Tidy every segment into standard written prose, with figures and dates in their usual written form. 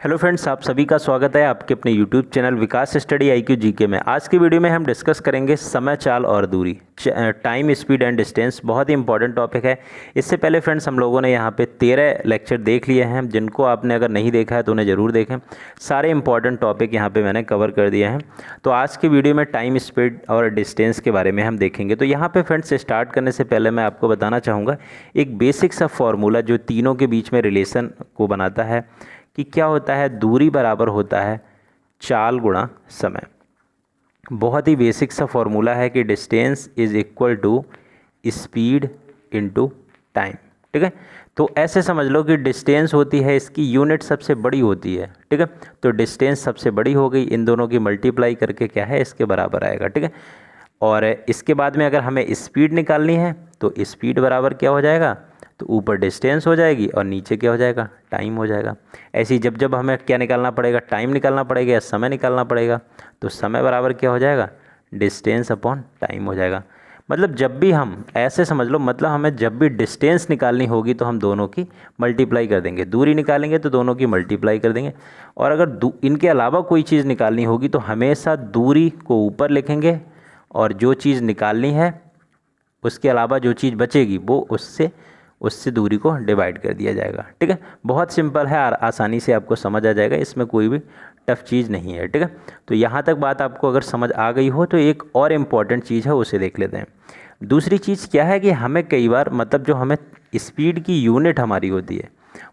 Hello friends, आप सभी का स्वागत है आपके अपने यूट्यूब चैनल विकास स्टडी IQ जीके में। आज की वीडियो में हम डिस्कस करेंगे समय, चाल और दूरी, टाइम, स्पीड एंड डिस्टेंस। बहुत ही इंपॉर्टेंट टॉपिक है। इससे पहले फ्रेंड्स हम लोगों ने यहाँ पे 13 लेक्चर देख लिए हैं, जिनको आपने अगर नहीं देखा है तो उन्हें ज़रूर देखें। सारे इंपॉर्टेंट टॉपिक यहाँ पर मैंने कवर कर दिए हैं। तो आज की वीडियो में टाइम, स्पीड और डिस्टेंस के बारे में हम देखेंगे। तो यहाँ पर फ्रेंड्स स्टार्ट करने से पहले मैं आपको बताना चाहूँगा एक बेसिक सा फॉर्मूला जो तीनों के बीच में रिलेशन को बनाता है कि क्या होता है, दूरी बराबर होता है चाल गुणा समय। बहुत ही बेसिक सा फॉर्मूला है कि distance is equal to speed into time. ठीक है, तो ऐसे समझ लो कि डिस्टेंस होती है, इसकी यूनिट सबसे बड़ी होती है। ठीक है, तो डिस्टेंस सबसे बड़ी हो गई, इन दोनों की मल्टीप्लाई करके क्या है, इसके बराबर आएगा। ठीक है, और इसके बाद में अगर हमें स्पीड निकालनी है तो स्पीड बराबर क्या हो जाएगा, तो ऊपर डिस्टेंस हो जाएगी और नीचे क्या हो जाएगा, टाइम हो जाएगा। ऐसे ही जब जब हमें क्या निकालना पड़ेगा, टाइम निकालना पड़ेगा या समय निकालना पड़ेगा, तो समय बराबर क्या हो जाएगा, डिस्टेंस अपॉन टाइम हो जाएगा। मतलब जब भी हम ऐसे समझ लो, मतलब हमें जब भी डिस्टेंस निकालनी होगी तो हम दोनों की मल्टीप्लाई कर देंगे, दूरी निकालेंगे तो दोनों की मल्टीप्लाई कर देंगे। और अगर इनके अलावा कोई चीज़ निकालनी होगी तो हमेशा दूरी को ऊपर लिखेंगे और जो चीज़ निकालनी है उसके अलावा जो चीज़ बचेगी वो उससे दूरी को डिवाइड कर दिया जाएगा। ठीक है, बहुत सिंपल है, आसानी से आपको समझ आ जाएगा, इसमें कोई भी टफ चीज़ नहीं है। ठीक है, तो यहाँ तक बात आपको अगर समझ आ गई हो तो एक और इम्पॉर्टेंट चीज़ है, उसे देख लेते हैं। दूसरी चीज़ क्या है कि हमें कई बार मतलब जो हमें स्पीड की यूनिट हमारी होती है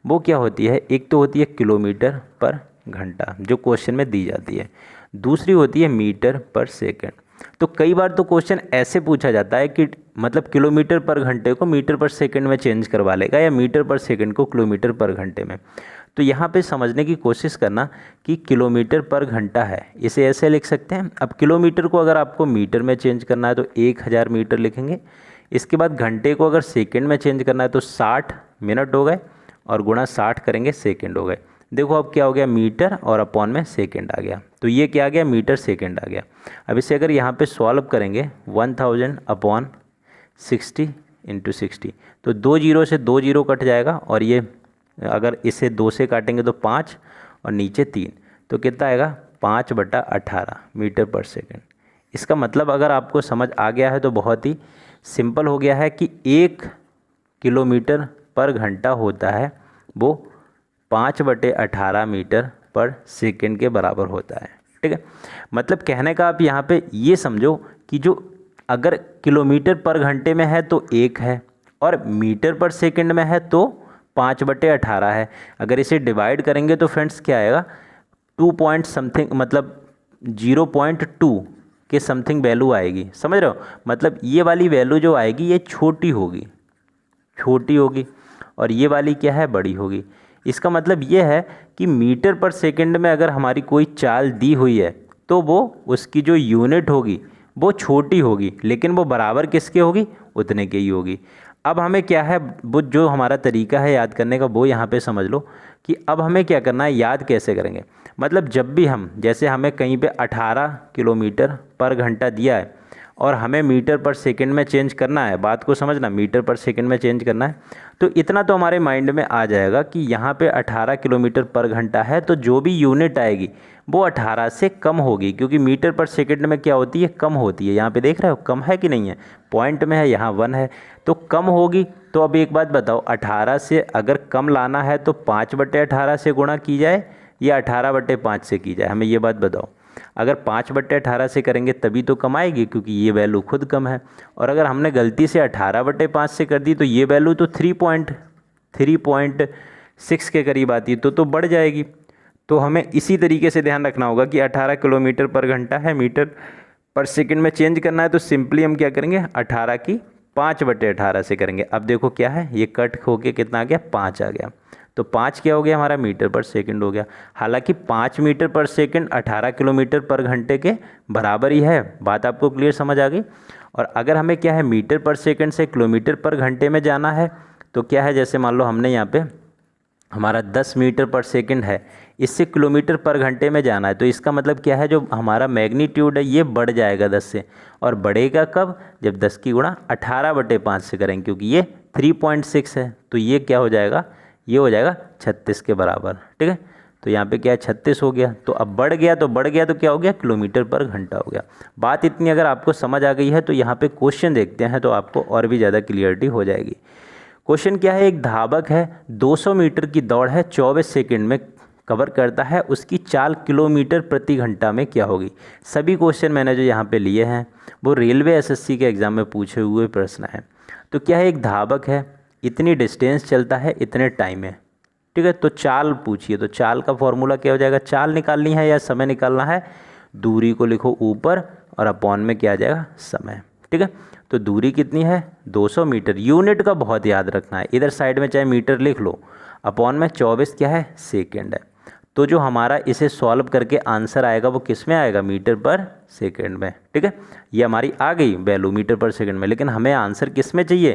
वो क्या होती है, एक तो होती है किलोमीटर पर घंटा जो क्वेश्चन में दी जाती है, दूसरी होती है मीटर पर सेकेंड। तो कई बार तो क्वेश्चन ऐसे पूछा जाता है कि मतलब किलोमीटर पर घंटे को मीटर पर सेकंड में चेंज करवा लेगा या मीटर पर सेकंड को किलोमीटर पर घंटे में। तो यहाँ पे समझने की कोशिश करना कि किलोमीटर पर घंटा है, इसे ऐसे लिख सकते हैं। अब किलोमीटर को अगर आपको मीटर में चेंज करना है तो 1000 मीटर लिखेंगे। इसके बाद घंटे को अगर सेकेंड में चेंज करना है तो 60 मिनट हो गए और गुणा 60 करेंगे, सेकेंड हो गए। देखो अब क्या हो गया, मीटर और अपॉन में सेकंड आ गया, तो ये क्या आ गया, मीटर सेकंड आ गया। अब इसे अगर यहाँ पे सॉल्व करेंगे 1000 अपॉन 60 इंटू 60, तो 2 जीरो से 2 जीरो कट जाएगा और ये अगर इसे 2 से काटेंगे तो 5 और नीचे 3, तो कितना आएगा, 5/18 मीटर पर सेकेंड। इसका मतलब अगर आपको समझ आ गया है तो बहुत ही सिंपल हो गया है कि 1 किलोमीटर पर घंटा होता है वो 5/18 मीटर पर सेकेंड के बराबर होता है। ठीक है, मतलब कहने का आप यहाँ पे ये समझो कि जो अगर किलोमीटर पर घंटे में है तो 1 है और मीटर पर सेकेंड में है तो 5/18 है। अगर इसे डिवाइड करेंगे तो फ्रेंड्स क्या आएगा, 2 पॉइंट समथिंग, मतलब 0.2 के समथिंग वैल्यू आएगी। समझ रहे हो, मतलब ये वाली वैल्यू जो आएगी ये छोटी होगी और ये वाली क्या है, बड़ी होगी। इसका मतलब ये है कि मीटर पर सेकंड में अगर हमारी कोई चाल दी हुई है तो वो उसकी जो यूनिट होगी वो छोटी होगी, लेकिन वो बराबर किसके होगी, उतने की ही होगी। अब हमें क्या है, वो जो हमारा तरीका है याद करने का वो यहाँ पे समझ लो कि अब हमें क्या करना है, याद कैसे करेंगे। मतलब जब भी हम, जैसे हमें कहीं पे 18 किलोमीटर पर घंटा दिया है और हमें मीटर पर सेकंड में चेंज करना है, बात को समझना, मीटर पर सेकंड में चेंज करना है, तो इतना तो हमारे माइंड में आ जाएगा कि यहाँ पे 18 किलोमीटर पर घंटा है तो जो भी यूनिट आएगी वो 18 से कम होगी, क्योंकि मीटर पर सेकंड में क्या होती है, कम होती है। यहाँ पे देख रहे हो कम है कि नहीं है, पॉइंट में है, यहाँ 1 है तो कम होगी। तो अब एक बात बताओ, 18 से अगर कम लाना है तो 5/18 से गुणा की जाए या 18/5 से की जाए, हमें ये बात बताओ। अगर 5/18 से करेंगे तभी तो कम आएगी, क्योंकि ये वैल्यू खुद कम है। और अगर हमने गलती से 18/5 से कर दी तो ये वैल्यू तो 3.6 के करीब आती है, तो बढ़ जाएगी। तो हमें इसी तरीके से ध्यान रखना होगा कि 18 किलोमीटर पर घंटा है, मीटर पर सेकंड में चेंज करना है तो सिंपली हम क्या करेंगे, 18 की 5/18 से करेंगे। अब देखो क्या है, ये कट होके कितना आ गया, 5 आ गया, तो 5 क्या हो गया हमारा, मीटर पर सेकंड हो गया। हालांकि 5 मीटर पर सेकंड 18 किलोमीटर पर घंटे के बराबर ही है, बात आपको क्लियर समझ आ गई। और अगर हमें क्या है, मीटर पर सेकंड से किलोमीटर पर घंटे में जाना है तो क्या है, जैसे मान लो हमने यहाँ पे हमारा 10 मीटर पर सेकंड है, इससे किलोमीटर पर घंटे में जाना है, तो इसका मतलब क्या है, जो हमारा मैग्नीट्यूड है ये बढ़ जाएगा 10 से। और बढ़ेगा कब, जब 10 की गुणा 18/5 से करेंगे, क्योंकि ये 3.6 है तो ये क्या हो जाएगा, ये हो जाएगा 36 के बराबर। ठीक है, तो यहाँ पे क्या है 36 हो गया। तो अब बढ़ गया तो क्या हो गया, किलोमीटर पर घंटा हो गया। बात इतनी अगर आपको समझ आ गई है तो यहाँ पे क्वेश्चन देखते हैं तो आपको और भी ज़्यादा क्लियरिटी हो जाएगी। क्वेश्चन क्या है, एक धावक है, 200 मीटर की दौड़ है, 24 सेकंड में कवर करता है, उसकी चाल किलोमीटर प्रति घंटा में क्या होगी। सभी क्वेश्चन मैंने जो यहाँ पे लिए हैं वो रेलवे एसएससी के एग्ज़ाम में पूछे हुए प्रश्न हैं। तो क्या है, एक धावक है, इतनी डिस्टेंस चलता है, इतने टाइम में, ठीक है। तो चाल पूछिए, तो चाल का फॉर्मूला क्या हो जाएगा, चाल निकालनी है या समय निकालना है, दूरी को लिखो ऊपर और अपॉन में क्या आ जाएगा, समय, ठीक है। तो दूरी कितनी है 200 मीटर, यूनिट का बहुत याद रखना है, इधर साइड में चाहे मीटर लिख लो, अपॉन में 24 क्या है, सेकेंड है। तो जो हमारा इसे सॉल्व करके आंसर आएगा वो किस में आएगा, मीटर पर सेकेंड में, ठीक है। ये हमारी आ गई वैल्यू मीटर पर सेकेंड में, लेकिन हमें आंसर किस में चाहिए,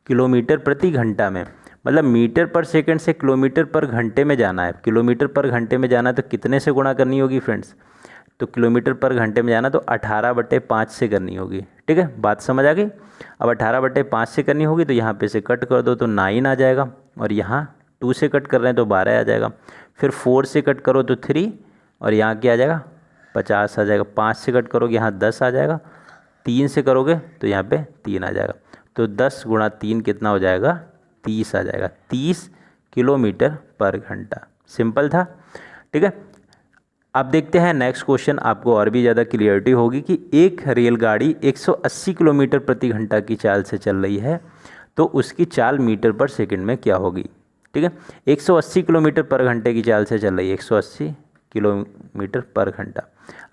किलोमीटर प्रति घंटा में। मतलब मीटर पर सेकेंड से किलोमीटर पर घंटे में जाना है, किलोमीटर पर घंटे में जाना है तो कितने से गुणा करनी होगी फ्रेंड्स, तो किलोमीटर पर घंटे में जाना तो 18/5 से करनी होगी, ठीक है। बात समझ आ गई। अब 18/5 से करनी होगी तो यहाँ पे से कट कर दो तो 9 आ जाएगा, और यहाँ 2 से कट कर रहे हैं तो 12 आ जाएगा, फिर 4 से कट करो तो 3, और यहाँ क्या आ जाएगा 50 आ जाएगा, 5 से कट करोगे यहाँ 10 आ जाएगा, 3 से करोगे तो यहाँ पे 3 आ जाएगा। तो 10 × 3 कितना हो जाएगा, 30 आ जाएगा, 30 किलोमीटर पर घंटा। सिंपल था, ठीक है। अब देखते हैं नेक्स्ट क्वेश्चन, आपको और भी ज़्यादा क्लियरिटी होगी कि एक रेलगाड़ी 180 किलोमीटर प्रति घंटा की चाल से चल रही है तो उसकी चाल मीटर पर सेकंड में क्या होगी, ठीक है। 180 किलोमीटर पर घंटे की चाल से चल रही है, 180 किलोमीटर पर घंटा।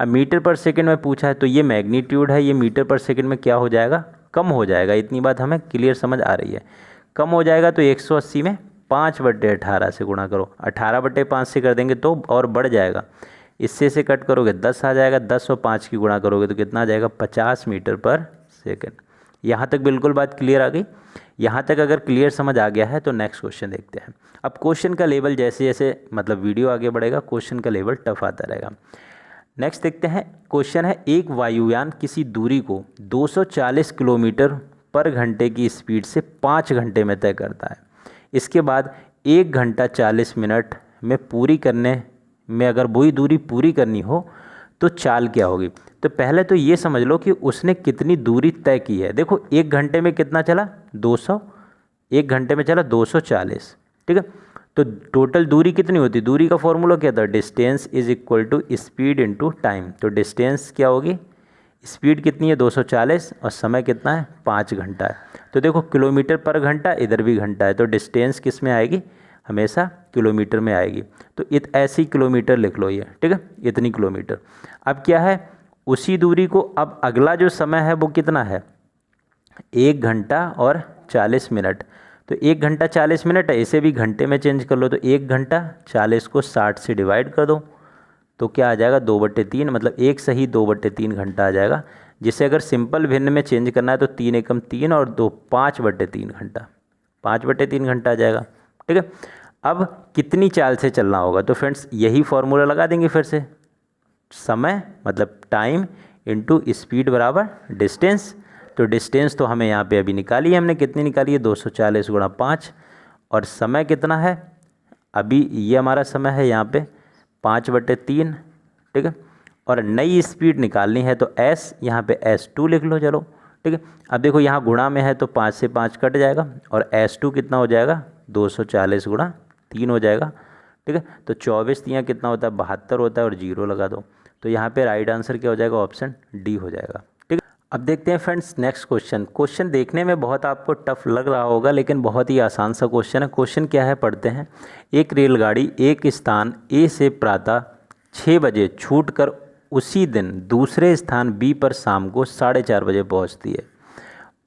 अब मीटर पर सेकंड में पूछा है तो ये मैग्नीट्यूड है, ये मीटर पर सेकंड में क्या हो जाएगा, कम हो जाएगा। इतनी बात हमें क्लियर समझ आ रही है, कम हो जाएगा। तो 180 में 5/18 से गुणा करो, 18/5 से कर देंगे तो और बढ़ जाएगा, इससे से कट करोगे 10 आ जाएगा, 10 और 5 की गुणा करोगे तो कितना आ जाएगा, 50 मीटर पर सेकंड। यहाँ तक बिल्कुल बात क्लियर आ गई। यहाँ तक अगर क्लियर समझ आ गया है तो नेक्स्ट क्वेश्चन देखते हैं। अब क्वेश्चन का लेवल जैसे जैसे मतलब वीडियो आगे बढ़ेगा क्वेश्चन का लेवल टफ आता रहेगा। नेक्स्ट देखते हैं, क्वेश्चन है एक वायुयान किसी दूरी को 240 किलोमीटर पर घंटे की स्पीड से 5 घंटे में तय करता है, इसके बाद 1 घंटा 40 मिनट में पूरी करने में अगर वही दूरी पूरी करनी हो तो चाल क्या होगी। तो पहले तो ये समझ लो कि उसने कितनी दूरी तय की है। देखो 1 घंटे में कितना चला 200, 1 घंटे में चला 240, ठीक है। तो टोटल दूरी कितनी होती, दूरी का फॉर्मूला क्या था, distance is equal to speed into time. तो डिस्टेंस क्या होगी, स्पीड कितनी है 240 और समय कितना है 5 घंटा है। तो देखो किलोमीटर पर घंटा, इधर भी घंटा है, तो डिस्टेंस किस में आएगी, हमेशा किलोमीटर में आएगी। तो ऐसी किलोमीटर लिख लो ये, ठीक है, इतनी किलोमीटर। अब क्या है, उसी दूरी को अब अगला जो समय है वो कितना है 1 घंटा और 40 मिनट। तो 1 घंटा 40 मिनट है, इसे भी घंटे में चेंज कर लो। तो 1 घंटा 40 को 60 से डिवाइड कर दो तो क्या आ जाएगा 2/3, मतलब 1 सही 2/3 घंटा आ जाएगा। जिसे अगर सिंपल भिन्न में चेंज करना है तो 3 एकम 3 और 2 5/3 घंटा, 5/3 घंटा आ जाएगा, ठीक है। अब कितनी चाल से चलना होगा, तो फ्रेंड्स यही फॉर्मूला लगा देंगे फिर से, समय मतलब टाइम इनटू स्पीड बराबर डिस्टेंस। तो डिस्टेंस तो हमें यहाँ पे अभी निकाली है, हमने कितनी निकाली है 240 × 5, और समय कितना है अभी ये हमारा समय है यहाँ पे 5/3, ठीक है। और नई स्पीड निकालनी है तो s यहाँ पे s2 लिख लो, चलो ठीक है। अब देखो यहाँ गुणा में है तो 5 से 5 कट जाएगा और s2 कितना हो जाएगा 240 × 3 हो जाएगा, ठीक है। तो 24 यहाँ कितना होता है 72 होता है और 0 लगा दो। तो यहाँ पे राइट आंसर क्या हो जाएगा, ऑप्शन डी हो जाएगा, ठीक है। अब देखते हैं फ्रेंड्स नेक्स्ट क्वेश्चन। क्वेश्चन देखने में बहुत आपको टफ लग रहा होगा लेकिन बहुत ही आसान सा क्वेश्चन है। क्वेश्चन क्या है पढ़ते हैं। एक रेलगाड़ी एक स्थान ए से प्रातः 6 बजे छूटकर उसी दिन दूसरे स्थान बी पर शाम को 4:30 बजे पहुंचती है।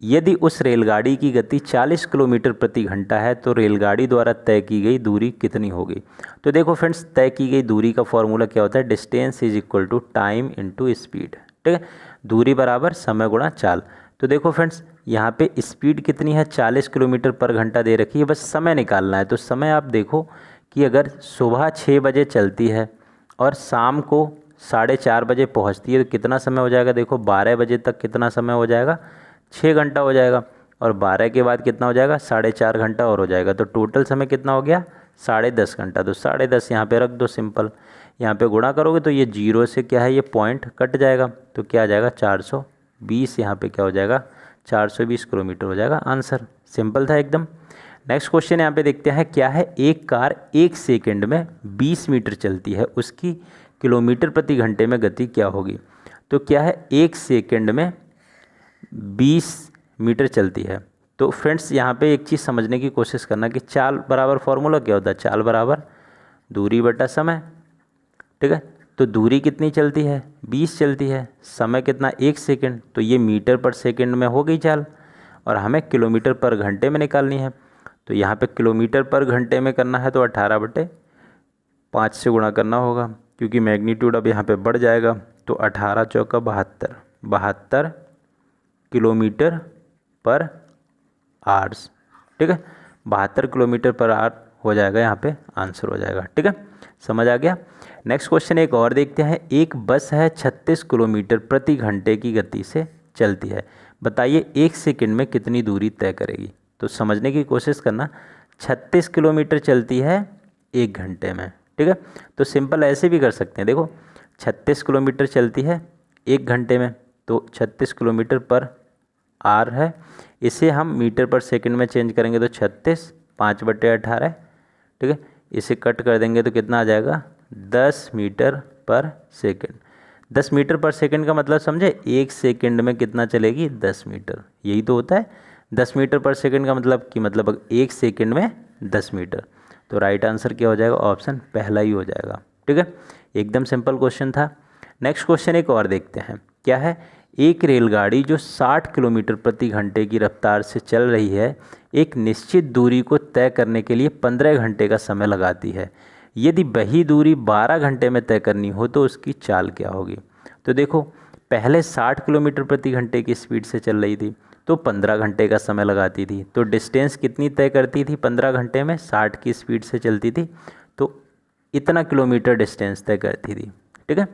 यदि उस रेलगाड़ी की गति 40 किलोमीटर प्रति घंटा है तो रेलगाड़ी द्वारा तय की गई दूरी कितनी होगी। तो देखो फ्रेंड्स तय की गई दूरी का फॉर्मूला क्या होता है, distance is equal to time into speed, ठीक है। दूरी बराबर समय गुणा चाल। तो देखो फ्रेंड्स यहाँ पे स्पीड कितनी है 40 किलोमीटर पर घंटा दे रखी है, बस समय निकालना है। तो समय आप देखो कि अगर सुबह 6 बजे चलती है और शाम को 4:30 बजे पहुँचती है तो कितना समय हो जाएगा, देखो 12 बजे तक कितना समय हो जाएगा 6 घंटा हो जाएगा, और 12 के बाद कितना हो जाएगा 4:30 घंटा और हो जाएगा। तो टोटल समय कितना हो गया 10.5 घंटा, तो 10.5 यहाँ पे रख दो सिंपल। यहाँ पे गुणा करोगे तो ये 0 से क्या है, ये पॉइंट कट जाएगा, तो क्या आ जाएगा 420, यहाँ पे क्या हो जाएगा 420 किलोमीटर हो जाएगा आंसर। सिंपल था एकदम। नेक्स्ट क्वेश्चन यहाँ पे देखते हैं, क्या है एक कार 1 सेकंड में 20 मीटर चलती है, उसकी किलोमीटर प्रति घंटे में गति क्या होगी। तो क्या है 1 सेकंड में 20 मीटर चलती है। तो फ्रेंड्स यहाँ पे एक चीज़ समझने की कोशिश करना कि चाल बराबर फॉर्मूला क्या होता है, चाल बराबर दूरी बटा समय, ठीक है। तो दूरी कितनी चलती है, 20 चलती है, समय कितना 1 सेकंड, तो ये मीटर पर सेकंड में हो गई चाल, और हमें किलोमीटर पर घंटे में निकालनी है। तो यहाँ पे किलोमीटर पर घंटे में करना है तो 18/5 से गुणा करना होगा, क्योंकि मैग्नीट्यूड अब यहाँ पे बढ़ जाएगा। तो 18 चौका 72 किलोमीटर पर आवर्स, ठीक है। 72 किलोमीटर पर आवर हो जाएगा, यहाँ पे आंसर हो जाएगा, ठीक है। समझ आ गया। नेक्स्ट क्वेश्चन एक और देखते हैं, एक बस है 36 किलोमीटर प्रति घंटे की गति से चलती है, बताइए 1 सेकंड में कितनी दूरी तय करेगी। तो समझने की कोशिश करना, 36 किलोमीटर चलती है 1 घंटे में, ठीक है। तो सिंपल ऐसे भी कर सकते हैं, देखो 36 किलोमीटर चलती है 1 घंटे में, तो 36 किलोमीटर पर आर है, इसे हम मीटर पर सेकंड में चेंज करेंगे तो 36 5/18, ठीक है। इसे कट कर देंगे तो कितना आ जाएगा 10 मीटर पर सेकंड। 10 मीटर पर सेकंड का मतलब समझे, 1 सेकंड में कितना चलेगी 10 मीटर, यही तो होता है 10 मीटर पर सेकंड का मतलब कि मतलब 1 सेकंड में 10 मीटर। तो राइट आंसर क्या हो जाएगा, ऑप्शन पहला ही हो जाएगा, ठीक है। एकदम सिंपल क्वेश्चन था। नेक्स्ट क्वेश्चन एक और देखते हैं, क्या है एक रेलगाड़ी जो 60 किलोमीटर प्रति घंटे की रफ्तार से चल रही है, एक निश्चित दूरी को तय करने के लिए 15 घंटे का समय लगाती है, यदि वही दूरी 12 घंटे में तय करनी हो तो उसकी चाल क्या होगी। तो देखो पहले 60 किलोमीटर प्रति घंटे की स्पीड से चल रही थी तो 15 घंटे का समय लगाती थी, तो डिस्टेंस कितनी तय करती थी 15 घंटे में, 60 की स्पीड से चलती थी तो इतना किलोमीटर डिस्टेंस तय करती थी, ठीक है,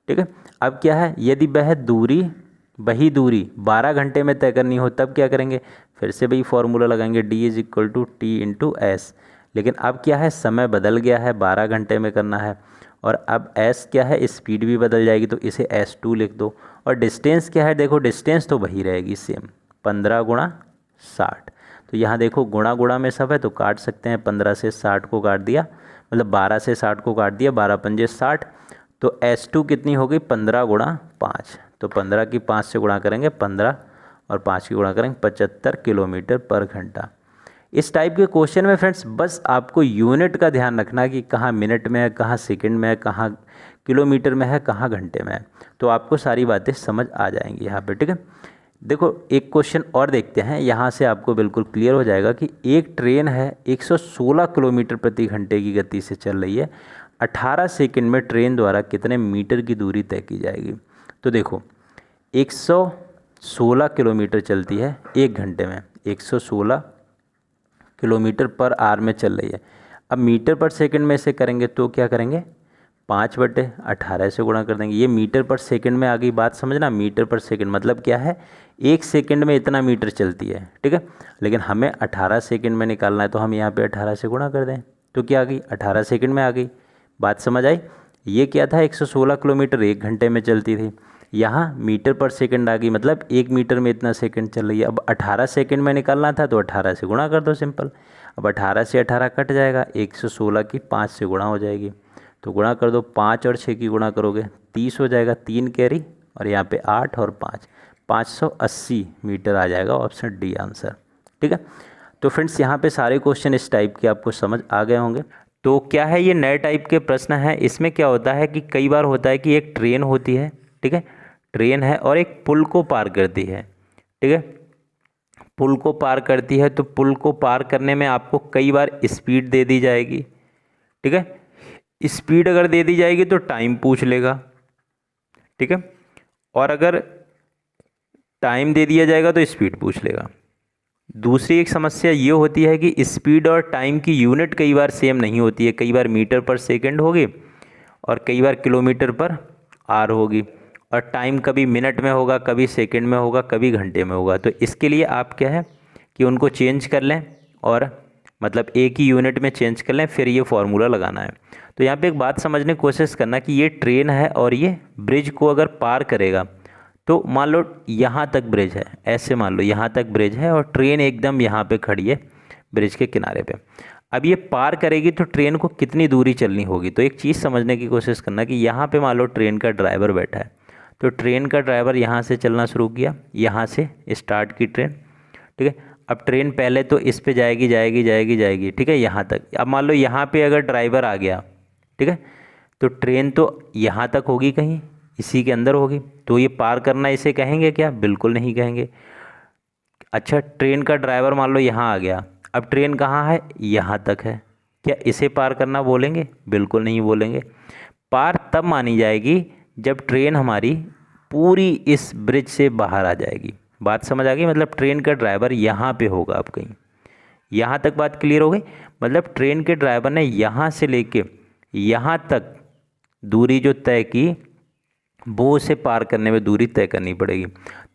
ठीक है। अब क्या है, यदि वही दूरी 12 घंटे में तय करनी हो तब क्या करेंगे, फिर से वही फॉर्मूला लगाएंगे, D = T × S। लेकिन अब क्या है, समय बदल गया है, 12 घंटे में करना है, और अब S क्या है, स्पीड भी बदल जाएगी, तो इसे S2 लिख दो। और डिस्टेंस क्या है, देखो डिस्टेंस तो वही रहेगी सेम, 15 × 60। तो यहाँ देखो गुणा गुणा में सब है तो काट सकते हैं, 15 से 60 को काट दिया, मतलब 12 से 60 को काट दिया, 12 पंजे 60, तो S2 कितनी हो गई 15 × 5, तो 15 की 5 से गुणा करेंगे 15 और 5 की गुणा करेंगे 75 किलोमीटर पर घंटा। इस टाइप के क्वेश्चन में फ्रेंड्स बस आपको यूनिट का ध्यान रखना कि कहाँ मिनट में है, कहाँ सेकंड में है, कहाँ किलोमीटर में है, कहाँ घंटे में है, तो आपको सारी बातें समझ आ जाएंगी यहाँ पे, ठीक है। देखो एक क्वेश्चन और देखते हैं, यहाँ से आपको बिल्कुल क्लियर हो जाएगा कि एक ट्रेन है 116 किलोमीटर प्रति घंटे की गति से चल रही है, 18 सेकंड में ट्रेन द्वारा कितने मीटर की दूरी तय की जाएगी। तो देखो 116 किलोमीटर चलती है 1 घंटे में, 116 किलोमीटर पर आवर में चल रही है। अब मीटर पर सेकंड में से करेंगे तो क्या करेंगे, 5/18 से गुणा कर देंगे, ये मीटर पर सेकंड में आ गई बात, समझना मीटर पर सेकंड मतलब क्या है, 1 सेकंड में इतना मीटर चलती है, ठीक है। लेकिन हमें 18 सेकंड में निकालना है तो हम यहाँ पे 18 से गुणा कर दें तो क्या आ गई, 18 सेकंड में आ गई। बात समझ आई। ये क्या था, 116 किलोमीटर 1 घंटे में चलती थी, यहाँ मीटर पर सेकंड आ गई, मतलब 1 मीटर में इतना सेकंड चल रही है। अब 18 सेकंड में निकालना था तो 18 से गुणा कर दो सिंपल। अब 18 से 18 कट जाएगा, 116 की 5 से गुणा हो जाएगी, तो गुणा कर दो, 5 और 6 की गुणा करोगे 30 हो जाएगा, 3 कैरी और यहाँ पे 8 और 5, 580 मीटर आ जाएगा, ऑप्शन डी आंसर, ठीक है। तो फ्रेंड्स यहाँ पे सारे क्वेश्चन इस टाइप के आपको समझ आ गए होंगे। तो क्या है, ये नए टाइप के प्रश्न हैं। इसमें क्या होता है कि कई बार होता है कि एक ट्रेन होती है, ठीक है, ट्रेन है और एक पुल को पार करती है, ठीक है, पुल को पार करती है, तो पुल को पार करने में आपको कई बार स्पीड दे दी जाएगी, ठीक है। स्पीड अगर दे दी जाएगी तो टाइम पूछ लेगा, ठीक है, और अगर टाइम दे दिया जाएगा तो स्पीड पूछ लेगा। दूसरी एक समस्या ये होती है कि स्पीड और टाइम की यूनिट कई बार सेम नहीं होती है, कई बार मीटर पर सेकंड होगी और कई बार किलोमीटर पर आवर होगी, और टाइम कभी मिनट में होगा, कभी सेकंड में होगा, कभी घंटे में होगा। तो इसके लिए आप क्या है कि उनको चेंज कर लें और मतलब एक ही यूनिट में चेंज कर लें, फिर ये फार्मूला लगाना है। तो यहाँ पे एक बात समझने की कोशिश करना कि ये ट्रेन है और ये ब्रिज को अगर पार करेगा तो मान लो यहाँ तक ब्रिज है, ऐसे मान लो यहाँ तक ब्रिज है और ट्रेन एकदम यहाँ पे खड़ी है ब्रिज के किनारे पे। अब ये पार करेगी तो ट्रेन को कितनी दूरी चलनी होगी। तो एक चीज़ समझने की कोशिश करना कि यहाँ पे मान लो ट्रेन का ड्राइवर बैठा है, तो ट्रेन का ड्राइवर यहाँ से चलना शुरू किया, यहाँ से स्टार्ट की ट्रेन, ठीक है। अब ट्रेन पहले तो इस पे जाएगी जाएगी जाएगी जाएगी, ठीक है, यहाँ तक। अब मान लो यहाँ पे अगर ड्राइवर आ गया, ठीक है, तो ट्रेन तो यहाँ तक होगी, कहीं इसी के अंदर होगी, तो ये पार करना इसे कहेंगे क्या? बिल्कुल नहीं कहेंगे। अच्छा, ट्रेन का ड्राइवर मान लो यहाँ आ गया, अब ट्रेन कहाँ है? यहाँ तक है, क्या इसे पार करना बोलेंगे? बिल्कुल नहीं बोलेंगे। पार तब मानी जाएगी जब ट्रेन हमारी पूरी इस ब्रिज से बाहर आ जाएगी। बात समझ आ गई? मतलब ट्रेन का ड्राइवर यहाँ पे होगा। अब कहीं यहाँ तक बात क्लियर हो गई? मतलब ट्रेन के ड्राइवर ने यहाँ से लेके यहाँ तक दूरी जो तय की, वो उसे पार करने में दूरी तय करनी पड़ेगी।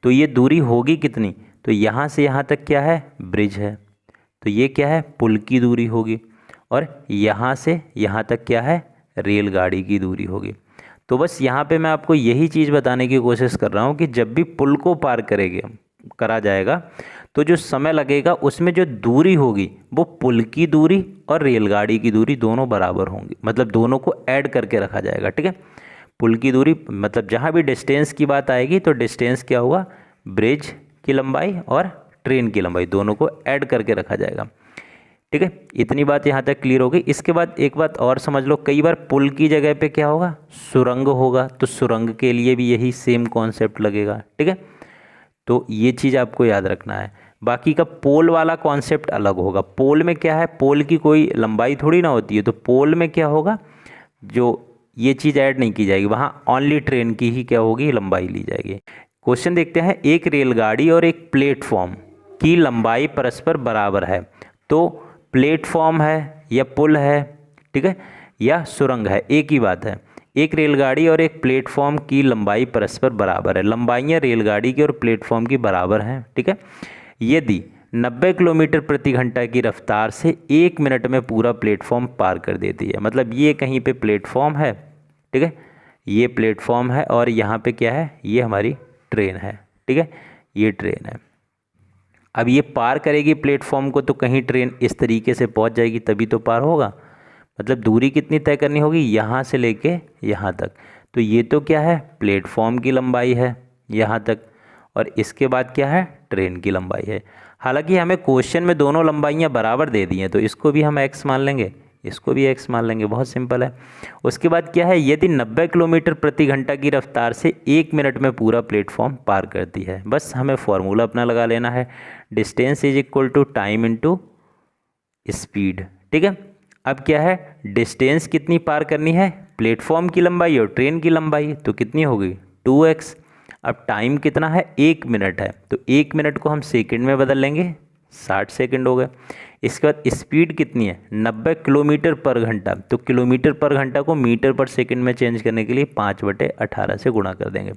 तो ये दूरी होगी कितनी? तो यहाँ से यहाँ तक क्या है? ब्रिज है, तो ये क्या है? पुल की दूरी होगी। और यहाँ से यहाँ तक क्या है? रेलगाड़ी की दूरी होगी। तो बस यहाँ पे मैं आपको यही चीज़ बताने की कोशिश कर रहा हूँ कि जब भी पुल को पार करा जाएगा तो जो समय लगेगा उसमें जो दूरी होगी वो पुल की दूरी और रेलगाड़ी की दूरी दोनों बराबर होंगी, मतलब दोनों को ऐड करके रखा जाएगा, ठीक है। पुल की दूरी मतलब जहाँ भी डिस्टेंस की बात आएगी तो डिस्टेंस क्या होगा? ब्रिज की लंबाई और ट्रेन की लंबाई दोनों को ऐड करके रखा जाएगा, ठीक है। इतनी बात यहाँ तक क्लियर हो गई। इसके बाद एक बात और समझ लो, कई बार पुल की जगह पे क्या होगा? सुरंग होगा, तो सुरंग के लिए भी यही सेम कॉन्सेप्ट लगेगा, ठीक है। तो ये चीज़ आपको याद रखना है। बाकी का पोल वाला कॉन्सेप्ट अलग होगा। पोल में क्या है? पोल की कोई लंबाई थोड़ी ना होती है, तो पोल में क्या होगा? जो ये चीज़ ऐड नहीं की जाएगी, वहाँ ओनली ट्रेन की ही क्या होगी? लंबाई ली जाएगी। क्वेश्चन देखते हैं, एक रेलगाड़ी और एक प्लेटफॉर्म की लंबाई परस्पर बराबर है, तो प्लेटफॉर्म है या पुल है, ठीक है, या सुरंग है, एक ही बात है। एक रेलगाड़ी और एक प्लेटफॉर्म की लंबाई परस्पर बराबर है। लंबाइयाँ रेलगाड़ी की और प्लेटफॉर्म की बराबर हैं, ठीक है। यदि 90 किलोमीटर प्रति घंटा की रफ्तार से 1 मिनट में पूरा प्लेटफॉर्म पार कर देती है। मतलब ये कहीं पे प्लेटफॉर्म है, ठीक है, ये प्लेटफॉर्म है और यहाँ पे क्या है? ये हमारी ट्रेन है, ठीक है, ये ट्रेन है। अब ये पार करेगी प्लेटफॉर्म को, तो कहीं ट्रेन इस तरीके से पहुंच जाएगी तभी तो पार होगा। मतलब दूरी कितनी तय करनी होगी? यहाँ से लेके यहाँ तक। तो ये तो क्या है? प्लेटफॉर्म की लंबाई है यहाँ तक, और इसके बाद क्या है? ट्रेन की लंबाई है। हालांकि हमें क्वेश्चन में दोनों लंबाइयाँ बराबर दे दी हैं, तो इसको भी हम x मान लेंगे, इसको भी x मान लेंगे, बहुत सिंपल है। उसके बाद क्या है? यदि 90 किलोमीटर प्रति घंटा की रफ्तार से 1 मिनट में पूरा प्लेटफॉर्म पार करती है। बस हमें फॉर्मूला अपना लगा लेना है, distance is equal to time into speed, ठीक है। अब क्या है? डिस्टेंस कितनी पार करनी है? प्लेटफॉर्म की लंबाई और ट्रेन की लंबाई, तो कितनी होगी? 2x। अब टाइम कितना है? 1 मिनट है, तो 1 मिनट को हम सेकंड में बदल लेंगे, 60 सेकंड हो गए। इसके बाद स्पीड कितनी है? 90 किलोमीटर पर घंटा, तो किलोमीटर पर घंटा को मीटर पर सेकंड में चेंज करने के लिए 5/18 से गुणा कर देंगे।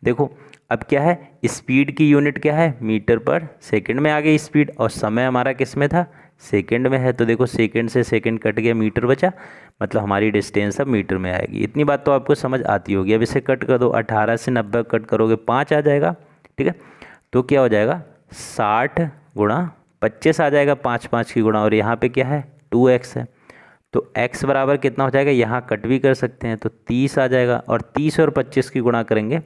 देखो अब क्या है? स्पीड की यूनिट क्या है? मीटर पर सेकंड में आ गई स्पीड, और समय हमारा किस में था? सेकंड में है। तो देखो सेकंड से सेकंड कट गया, मीटर बचा, मतलब हमारी डिस्टेंस अब मीटर में आएगी। इतनी बात तो आपको समझ आती होगी। अब इसे कट कर दो, 18 से 90 कट करोगे 5 आ जाएगा, ठीक है। तो क्या हो जाएगा? 60 गुणा 25 आ जाएगा, 5 5 की गुणा, और यहाँ पे क्या है? 2x है, तो x बराबर कितना हो जाएगा? यहाँ कट भी कर सकते हैं, तो 30 आ जाएगा, और 30 और 25 की गुणा करेंगे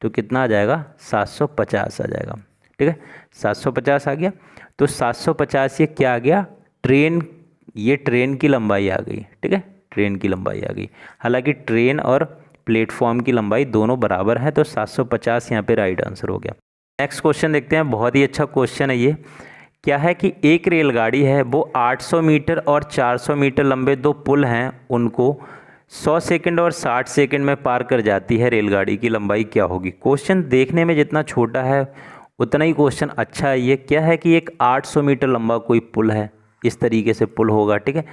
तो कितना आ जाएगा? 750 आ जाएगा, ठीक है। 750 आ गया, तो 750 ये क्या आ गया? ट्रेन, ये ट्रेन की लंबाई आ गई, ठीक है, ट्रेन की लंबाई आ गई। हालांकि ट्रेन और प्लेटफॉर्म की लंबाई दोनों बराबर है, तो 750 यहाँ पे राइट आंसर हो गया। नेक्स्ट क्वेश्चन देखते हैं, बहुत ही अच्छा क्वेश्चन है ये। क्या है कि एक रेलगाड़ी है, वो 800 मीटर और 400 मीटर लंबे 2 पुल हैं, उनको 100 सेकंड और 60 सेकंड में पार कर जाती है। रेलगाड़ी की लंबाई क्या होगी? क्वेश्चन देखने में जितना छोटा है उतना ही क्वेश्चन अच्छा है। ये क्या है कि एक 800 मीटर लंबा कोई पुल है, इस तरीके से पुल होगा, ठीक है,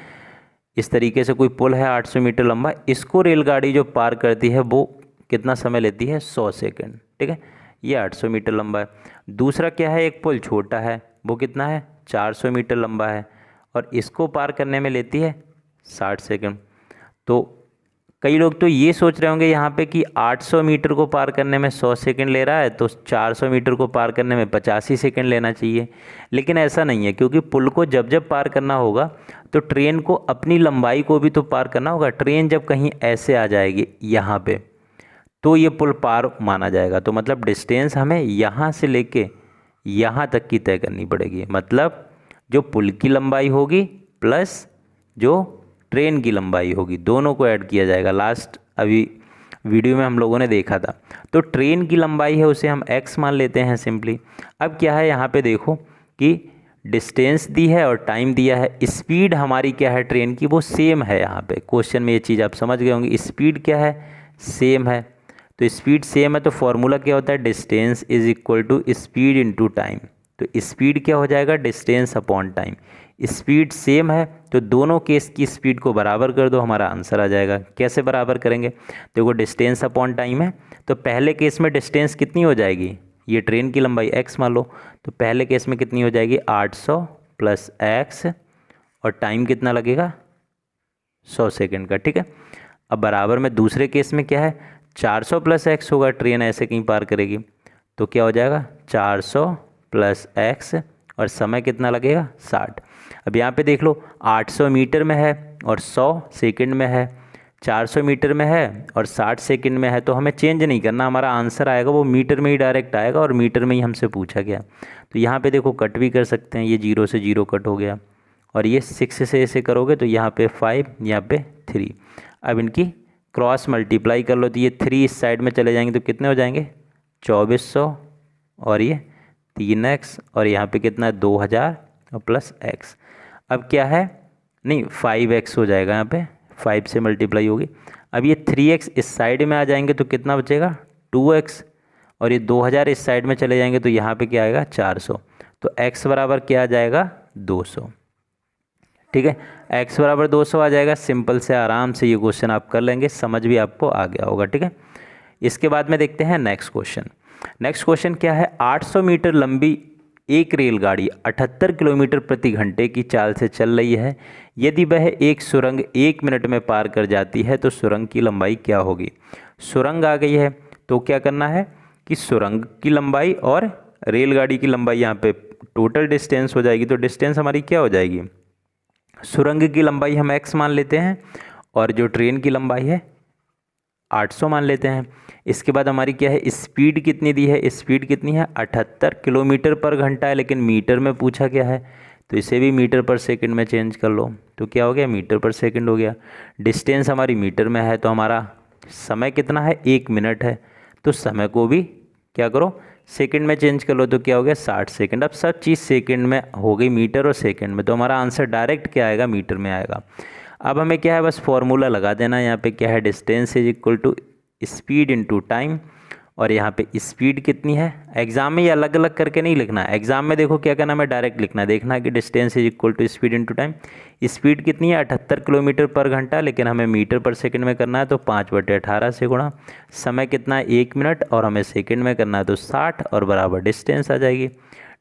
इस तरीके से कोई पुल है 800 मीटर लंबा, इसको रेलगाड़ी जो पार करती है वो कितना समय लेती है? 100 सेकंड, ठीक है, ये 800 मीटर लंबा है। दूसरा क्या है? एक पुल छोटा है, वो कितना है? 400 मीटर लंबा है, और इसको पार करने में लेती है 60 सेकंड। तो कई लोग तो ये सोच रहे होंगे यहाँ पे कि 800 मीटर को पार करने में 100 सेकंड ले रहा है, तो 400 मीटर को पार करने में 85 सेकंड लेना चाहिए। लेकिन ऐसा नहीं है, क्योंकि पुल को जब जब पार करना होगा तो ट्रेन को अपनी लंबाई को भी तो पार करना होगा। ट्रेन जब कहीं ऐसे आ जाएगी यहाँ पे, तो ये पुल पार माना जाएगा। तो मतलब डिस्टेंस हमें यहाँ से लेके यहाँ तक की तय करनी पड़ेगी। मतलब जो पुल की लंबाई होगी प्लस जो ट्रेन की लंबाई होगी, दोनों को ऐड किया जाएगा। लास्ट अभी वीडियो में हम लोगों ने देखा था। तो ट्रेन की लंबाई है उसे हम x मान लेते हैं सिंपली। अब क्या है यहाँ पे देखो कि डिस्टेंस दी है और टाइम दिया है। स्पीड हमारी क्या है ट्रेन की, वो सेम है। यहाँ पे क्वेश्चन में ये चीज़ आप समझ गए होंगे, स्पीड क्या है, सेम है। तो स्पीड सेम है तो फॉर्मूला क्या होता है, distance is equal to speed into time. तो स्पीड क्या हो जाएगा, distance upon time. Speed same है तो दोनों केस की स्पीड को बराबर कर दो, हमारा आंसर आ जाएगा। कैसे बराबर करेंगे, देखो डिस्टेंस अपॉन टाइम है, तो पहले केस में डिस्टेंस कितनी हो जाएगी, ये ट्रेन की लंबाई x मान लो, तो पहले केस में कितनी हो जाएगी 800 प्लस x, और टाइम कितना लगेगा 100 सेकेंड का। ठीक है, अब बराबर में दूसरे केस में क्या है 400 प्लस x होगा, ट्रेन ऐसे कहीं पार करेगी, तो क्या हो जाएगा 400 प्लस x, और समय कितना लगेगा 60। अब यहाँ पे देख लो 800 मीटर में है और 100 सेकंड में है, 400 मीटर में है और 60 सेकंड में है, तो हमें चेंज नहीं करना, हमारा आंसर आएगा वो मीटर में ही डायरेक्ट आएगा, और मीटर में ही हमसे पूछा गया। तो यहाँ पे देखो कट भी कर सकते हैं, ये 0 से 0 कट हो गया, और ये 6 से ऐसे करोगे तो यहाँ पे 5, यहाँ पे 3। अब इनकी क्रॉस मल्टीप्लाई कर लो, तो ये 3 इस साइड में चले जाएंगे तो कितने हो जाएंगे 2400, और ये 3x, और यहाँ पे कितना है 2000 और प्लस x। अब क्या है, नहीं 5x हो जाएगा, यहाँ पे 5 से मल्टीप्लाई होगी। अब ये 3x इस साइड में आ जाएंगे तो कितना बचेगा 2x, और ये 2000 इस साइड में चले जाएंगे तो यहाँ पे क्या आएगा 400। तो x बराबर क्या आ जाएगा 200। ठीक है, x बराबर 200 आ जाएगा। सिंपल से आराम से ये क्वेश्चन आप कर लेंगे, समझ भी आपको आ गया होगा। ठीक है, इसके बाद में देखते हैं नेक्स्ट क्वेश्चन। नेक्स्ट क्वेश्चन क्या है, 800 मीटर लंबी एक रेलगाड़ी 78 किलोमीटर प्रति घंटे की चाल से चल रही है। यदि वह एक सुरंग 1 मिनट में पार कर जाती है तो सुरंग की लंबाई क्या होगी। सुरंग आ गई है तो क्या करना है कि सुरंग की लंबाई और रेलगाड़ी की लंबाई यहाँ पे टोटल डिस्टेंस हो जाएगी। तो डिस्टेंस हमारी क्या हो जाएगी, सुरंग की लंबाई हम x मान लेते हैं, और जो ट्रेन की लंबाई है 800 मान लेते हैं। इसके बाद हमारी क्या है, स्पीड कितनी दी है, स्पीड कितनी है 78 किलोमीटर पर घंटा है, लेकिन मीटर में पूछा गया है तो इसे भी मीटर पर सेकंड में चेंज कर लो, तो क्या हो गया मीटर पर सेकंड हो गया। डिस्टेंस हमारी मीटर में है तो हमारा समय कितना है 1 मिनट है, तो समय को भी क्या करो सेकंड में चेंज कर लो, तो क्या हो गया 60 सेकंड। अब सब चीज़ सेकंड में हो गई, मीटर और सेकंड में, तो हमारा आंसर डायरेक्ट क्या आएगा मीटर में आएगा। अब हमें क्या है बस फॉर्मूला लगा देना, यहाँ पे क्या है distance is equal to speed into time, और यहाँ पे स्पीड कितनी है, एग्जाम में ये अलग अलग करके नहीं लिखना है, एग्जाम में देखो क्या करना है डायरेक्ट लिखना है, देखना है कि distance is equal to speed into time. Speed कितनी है 78 किलोमीटर पर घंटा, लेकिन हमें मीटर पर सेकंड में करना है तो 5/18 से गुणा, समय कितना है 1 मिनट और हमें सेकंड में करना है तो 60, और बराबर डिस्टेंस आ जाएगी।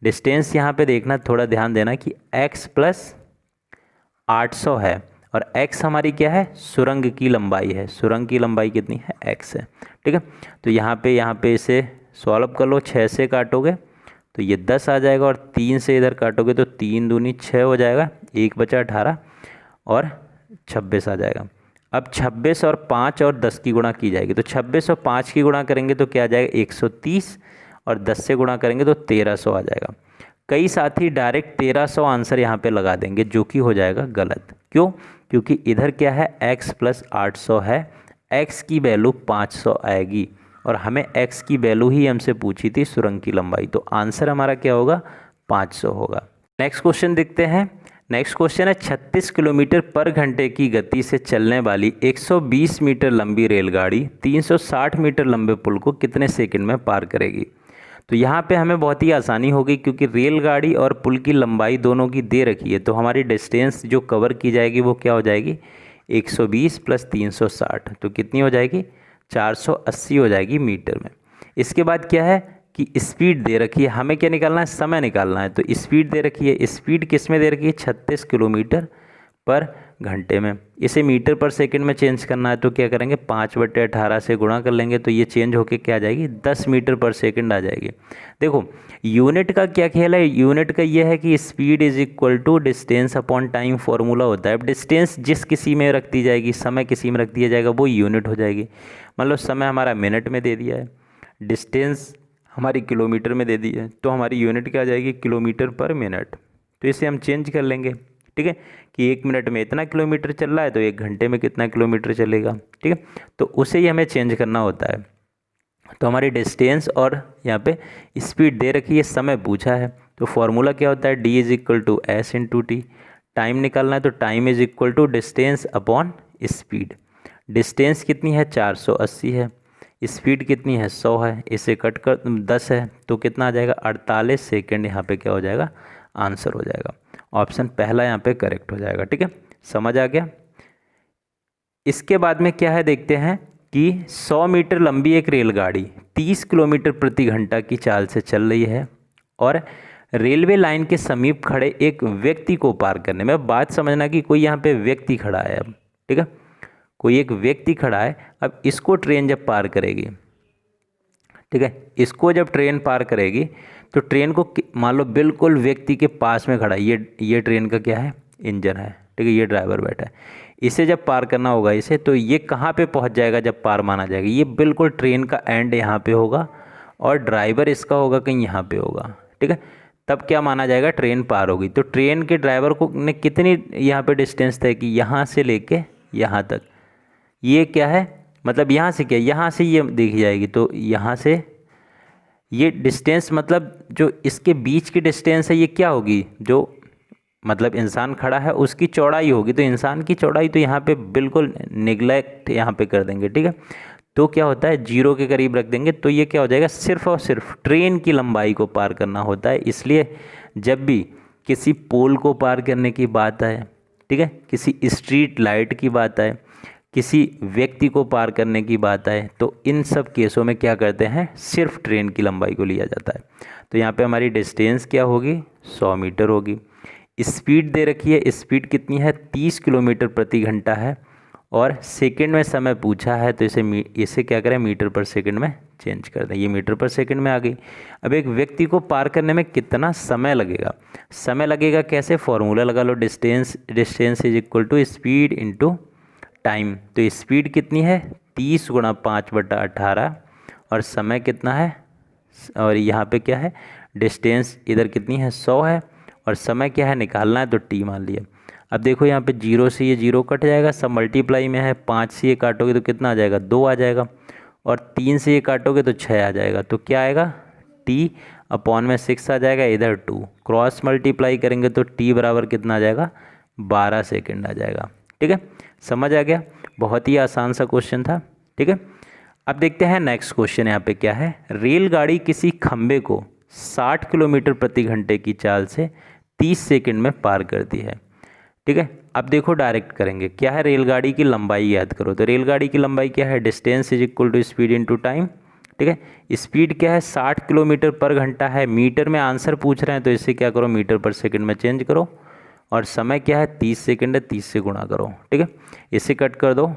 डिस्टेंस यहाँ पे देखना थोड़ा ध्यान देना कि x प्लस 800 है, और x हमारी क्या है सुरंग की लंबाई है, सुरंग की लंबाई कितनी है x है। ठीक है, तो यहाँ पे इसे सॉल्व कर लो, 6 से काटोगे तो ये 10 आ जाएगा, और 3 से इधर काटोगे तो 3 दूनी 6 हो जाएगा, 1 बचा 18 और 26 आ जाएगा। अब 26 और 5 और 10 की गुणा की जाएगी, तो 26 और 5 की गुणा करेंगे तो क्या आ जाएगा 130, और 10 से गुणा करेंगे तो 1300 आ जाएगा। कई साथी डायरेक्ट 1300 आंसर यहाँ पे लगा देंगे, जो कि हो जाएगा गलत। क्यों, क्योंकि इधर क्या है x प्लस 800 है, x की वैल्यू 500 आएगी, और हमें x की वैल्यू ही हमसे पूछी थी सुरंग की लंबाई, तो आंसर हमारा क्या होगा 500 होगा। नेक्स्ट क्वेश्चन देखते हैं। नेक्स्ट क्वेश्चन है 36 किलोमीटर पर घंटे की गति से चलने वाली 120 मीटर लंबी रेलगाड़ी 360 मीटर लंबे पुल को कितने सेकंड में पार करेगी। तो यहाँ पे हमें बहुत ही आसानी होगी, क्योंकि रेलगाड़ी और पुल की लंबाई दोनों की दे रखी है, तो हमारी डिस्टेंस जो कवर की जाएगी वो क्या हो जाएगी 120 प्लस 360, तो कितनी हो जाएगी 480 हो जाएगी मीटर में। इसके बाद क्या है कि स्पीड दे रखी है, हमें क्या निकालना है, समय निकालना है। तो स्पीड दे रखी है, स्पीड किस में दे रखी है, 36 किलोमीटर पर घंटे में। इसे मीटर पर सेकंड में चेंज करना है तो क्या करेंगे, 5/18 से गुणा कर लेंगे तो ये चेंज होके क्या आ जाएगी, 10 मीटर पर सेकंड आ जाएगी। देखो यूनिट का क्या खेल है, यूनिट का ये है कि speed is equal to distance upon time formula होता है। अब डिस्टेंस जिस किसी में रख दी जाएगी, समय किसी में रख दिया जाएगा, वो यूनिट हो जाएगी। मान लो समय हमारा मिनट में दे दिया है, डिस्टेंस हमारी किलोमीटर में दे दी है, तो हमारी यूनिट क्या आ जाएगी, किलोमीटर पर मिनट। तो इसे हम चेंज कर लेंगे, ठीक है, कि 1 मिनट में इतना किलोमीटर चल रहा है तो 1 घंटे में कितना किलोमीटर चलेगा, ठीक है। तो उसे ही हमें चेंज करना होता है। तो हमारी डिस्टेंस और यहाँ पे स्पीड दे रखी है, समय पूछा है, तो फॉर्मूला क्या होता है, d is equal to S into T. Time निकालना है तो time is equal to distance upon speed. Distance कितनी है, 480 है, स्पीड कितनी है, 100 है, इसे कट कर 10 है तो कितना आ जाएगा, 48 सेकेंड यहाँ पे क्या हो जाएगा, आंसर हो जाएगा। ऑप्शन पहला यहाँ पे करेक्ट हो जाएगा, ठीक है, समझ आ गया। इसके बाद में क्या है देखते हैं कि 100 मीटर लंबी एक रेलगाड़ी 30 किलोमीटर प्रति घंटा की चाल से चल रही है और रेलवे लाइन के समीप खड़े एक व्यक्ति को पार करने में, बात समझना कि कोई यहाँ पे व्यक्ति खड़ा है अब, ठीक है, कोई एक व्यक्ति खड़ा है। अब इसको ट्रेन जब पार करेगी, ठीक है, इसको जब ट्रेन पार करेगी तो ट्रेन को मान लो बिल्कुल व्यक्ति के पास में खड़ा है, ये ट्रेन का क्या है, इंजन है, ठीक है, ये ड्राइवर बैठा है। इसे जब पार करना होगा इसे, तो ये कहाँ पे पहुँच जाएगा जब पार माना जाएगा, ये बिल्कुल ट्रेन का एंड यहाँ पे होगा और ड्राइवर इसका होगा कहीं यहाँ पे होगा, ठीक है। तब क्या माना जाएगा, ट्रेन पार होगी। तो ट्रेन के ड्राइवर को ने कितनी यहाँ पे डिस्टेंस तय की, यहाँ से लेके यहाँ तक, ये क्या है, मतलब यहाँ से क्या, यहाँ से ये देखी जाएगी, तो यहाँ से ये डिस्टेंस मतलब जो इसके बीच की डिस्टेंस है ये क्या होगी, जो मतलब इंसान खड़ा है उसकी चौड़ाई होगी। तो इंसान की चौड़ाई तो यहाँ पे बिल्कुल निगलेक्ट यहाँ पे कर देंगे, ठीक है। तो क्या होता है, 0 के करीब रख देंगे, तो ये क्या हो जाएगा, सिर्फ और सिर्फ ट्रेन की लंबाई को पार करना होता है। इसलिए जब भी किसी पोल को पार करने की बात आए, ठीक है, किसी स्ट्रीट लाइट की बात आए, किसी व्यक्ति को पार करने की बात आए, तो इन सब केसों में क्या करते हैं, सिर्फ ट्रेन की लंबाई को लिया जाता है। तो यहाँ पे हमारी डिस्टेंस क्या होगी, 100 मीटर होगी। स्पीड दे रखी है, स्पीड कितनी है, 30 किलोमीटर प्रति घंटा है और सेकंड में समय पूछा है, तो इसे क्या करें, मीटर पर सेकंड में चेंज कर दें, ये मीटर पर सेकंड में आ गई। अब एक व्यक्ति को पार करने में कितना समय लगेगा, समय लगेगा कैसे, फॉर्मूला लगा लो, distance is equal to speed into time. तो स्पीड कितनी है, 30 × 5/18 और समय कितना है, और यहाँ पे क्या है, डिस्टेंस इधर कितनी है, 100 है और समय क्या है, निकालना है, तो टी मान लिया। अब देखो यहाँ पे 0 से ये 0 कट जाएगा, सब मल्टीप्लाई में है, 5 से ये काटोगे तो कितना आ जाएगा, 2 आ जाएगा और 3 से ये काटोगे तो 6 आ जाएगा। तो क्या आएगा, t अपॉन में 6 आ जाएगा, इधर 2 क्रॉस मल्टीप्लाई करेंगे तो t बराबर कितना आ जाएगा, 12 सेकेंड आ जाएगा, ठीक है, समझ आ गया। बहुत ही आसान सा क्वेश्चन था, ठीक है। अब देखते हैं नेक्स्ट क्वेश्चन यहाँ पे क्या है, रेलगाड़ी किसी खंबे को 60 किलोमीटर प्रति घंटे की चाल से 30 सेकंड में पार करती है, ठीक है। अब देखो डायरेक्ट करेंगे, क्या है, रेलगाड़ी की लंबाई याद करो। तो रेलगाड़ी की लंबाई क्या है, distance is equal to speed into time, ठीक है। स्पीड क्या है, 60 किलोमीटर पर घंटा है, मीटर में आंसर पूछ रहे हैं तो इसे क्या करो, मीटर पर सेकंड में चेंज करो और समय क्या है, 30 सेकंड है, 30 से गुणा करो, ठीक है। इसे कट कर दो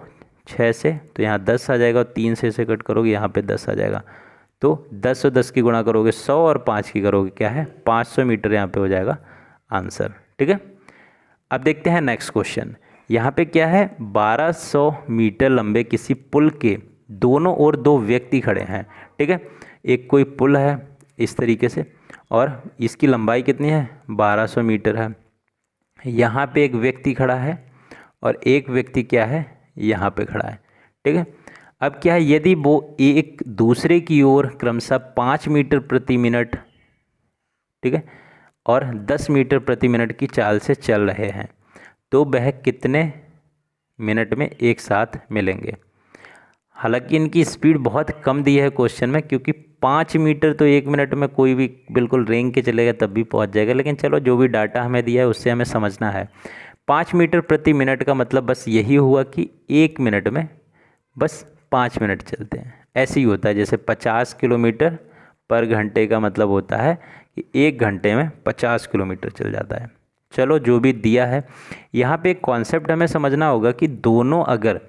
6 से तो यहाँ 10 आ जाएगा और 3 से इसे कट करोगे यहाँ पे 10 आ जाएगा। तो 10 और 10 की गुणा करोगे 100 और 5 की करोगे क्या है, 500 मीटर यहाँ पे हो जाएगा आंसर, ठीक है। अब देखते हैं नेक्स्ट क्वेश्चन, यहाँ पे क्या है, 1200 मीटर लंबे किसी पुल के दोनों ओर 2 व्यक्ति खड़े हैं, ठीक है। एक कोई पुल है इस तरीके से और इसकी लंबाई कितनी है, 1200 मीटर है। यहाँ पे एक व्यक्ति खड़ा है और एक व्यक्ति क्या है, यहाँ पे खड़ा है, ठीक है। अब क्या है, यदि वो एक दूसरे की ओर क्रमशः 5 मीटर प्रति मिनट, ठीक है, और 10 मीटर प्रति मिनट की चाल से चल रहे हैं तो वह कितने मिनट में एक साथ मिलेंगे। हालांकि इनकी स्पीड बहुत कम दी है क्वेश्चन में, क्योंकि 5 मीटर तो 1 मिनट में कोई भी बिल्कुल रेंग के चलेगा तब भी पहुंच जाएगा, लेकिन चलो जो भी डाटा हमें दिया है उससे हमें समझना है। 5 मीटर प्रति मिनट का मतलब बस यही हुआ कि 1 मिनट में बस 5 मिनट चलते हैं, ऐसे ही होता है। जैसे 50 किलोमीटर पर घंटे का मतलब होता है कि 1 घंटे में 50 किलोमीटर चल जाता है। चलो जो भी दिया है, यहाँ पे एक कॉन्सेप्ट हमें समझना होगा कि दोनों अगर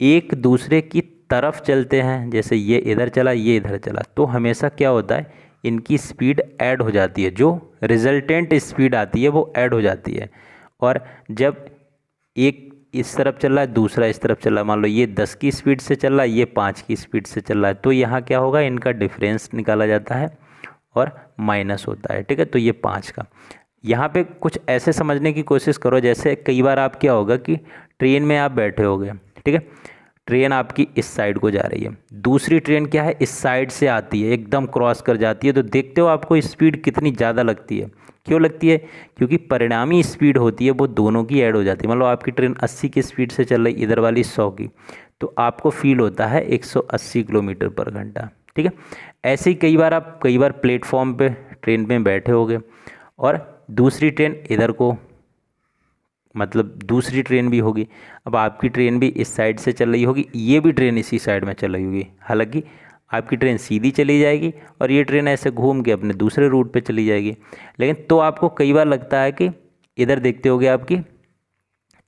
एक दूसरे की तरफ चलते हैं, जैसे ये इधर चला ये इधर चला, तो हमेशा क्या होता है, इनकी स्पीड ऐड हो जाती है, जो रिजल्टेंट स्पीड आती है वो ऐड हो जाती है। और जब एक इस तरफ चल रहा है दूसरा इस तरफ चल रहा है, मान लो ये 10 की स्पीड से चल रहा है ये 5 की स्पीड से चल रहा है, तो यहाँ क्या होगा, इनका डिफरेंस निकाला जाता है और माइनस होता है। ठीक है, तो ये 5 का। यहाँ पे कुछ ऐसे समझने की कोशिश करो, जैसे कई बार आप क्या होगा कि ट्रेन में आप बैठे होगे, ठीक है, ट्रेन आपकी इस साइड को जा रही है, दूसरी ट्रेन क्या है इस साइड से आती है, एकदम क्रॉस कर जाती है, तो देखते हो आपको स्पीड कितनी ज़्यादा लगती है। क्यों लगती है? क्योंकि परिणामी स्पीड होती है वो दोनों की ऐड हो जाती है। मतलब आपकी ट्रेन 80 की स्पीड से चल रही, इधर वाली 100 की, तो आपको फील होता है 180 किलोमीटर पर घंटा। ठीक है, ऐसे ही कई बार प्लेटफॉर्म पे ट्रेन में बैठे होगे और दूसरी ट्रेन इधर को, मतलब दूसरी ट्रेन भी होगी, अब आपकी ट्रेन भी इस साइड से चल रही होगी, ये भी ट्रेन इसी साइड में चल रही होगी, हालांकि आपकी ट्रेन सीधी चली जाएगी और ये ट्रेन ऐसे घूम के अपने दूसरे रूट पे चली जाएगी। लेकिन तो आपको कई बार लगता है कि इधर देखते होगे आपकी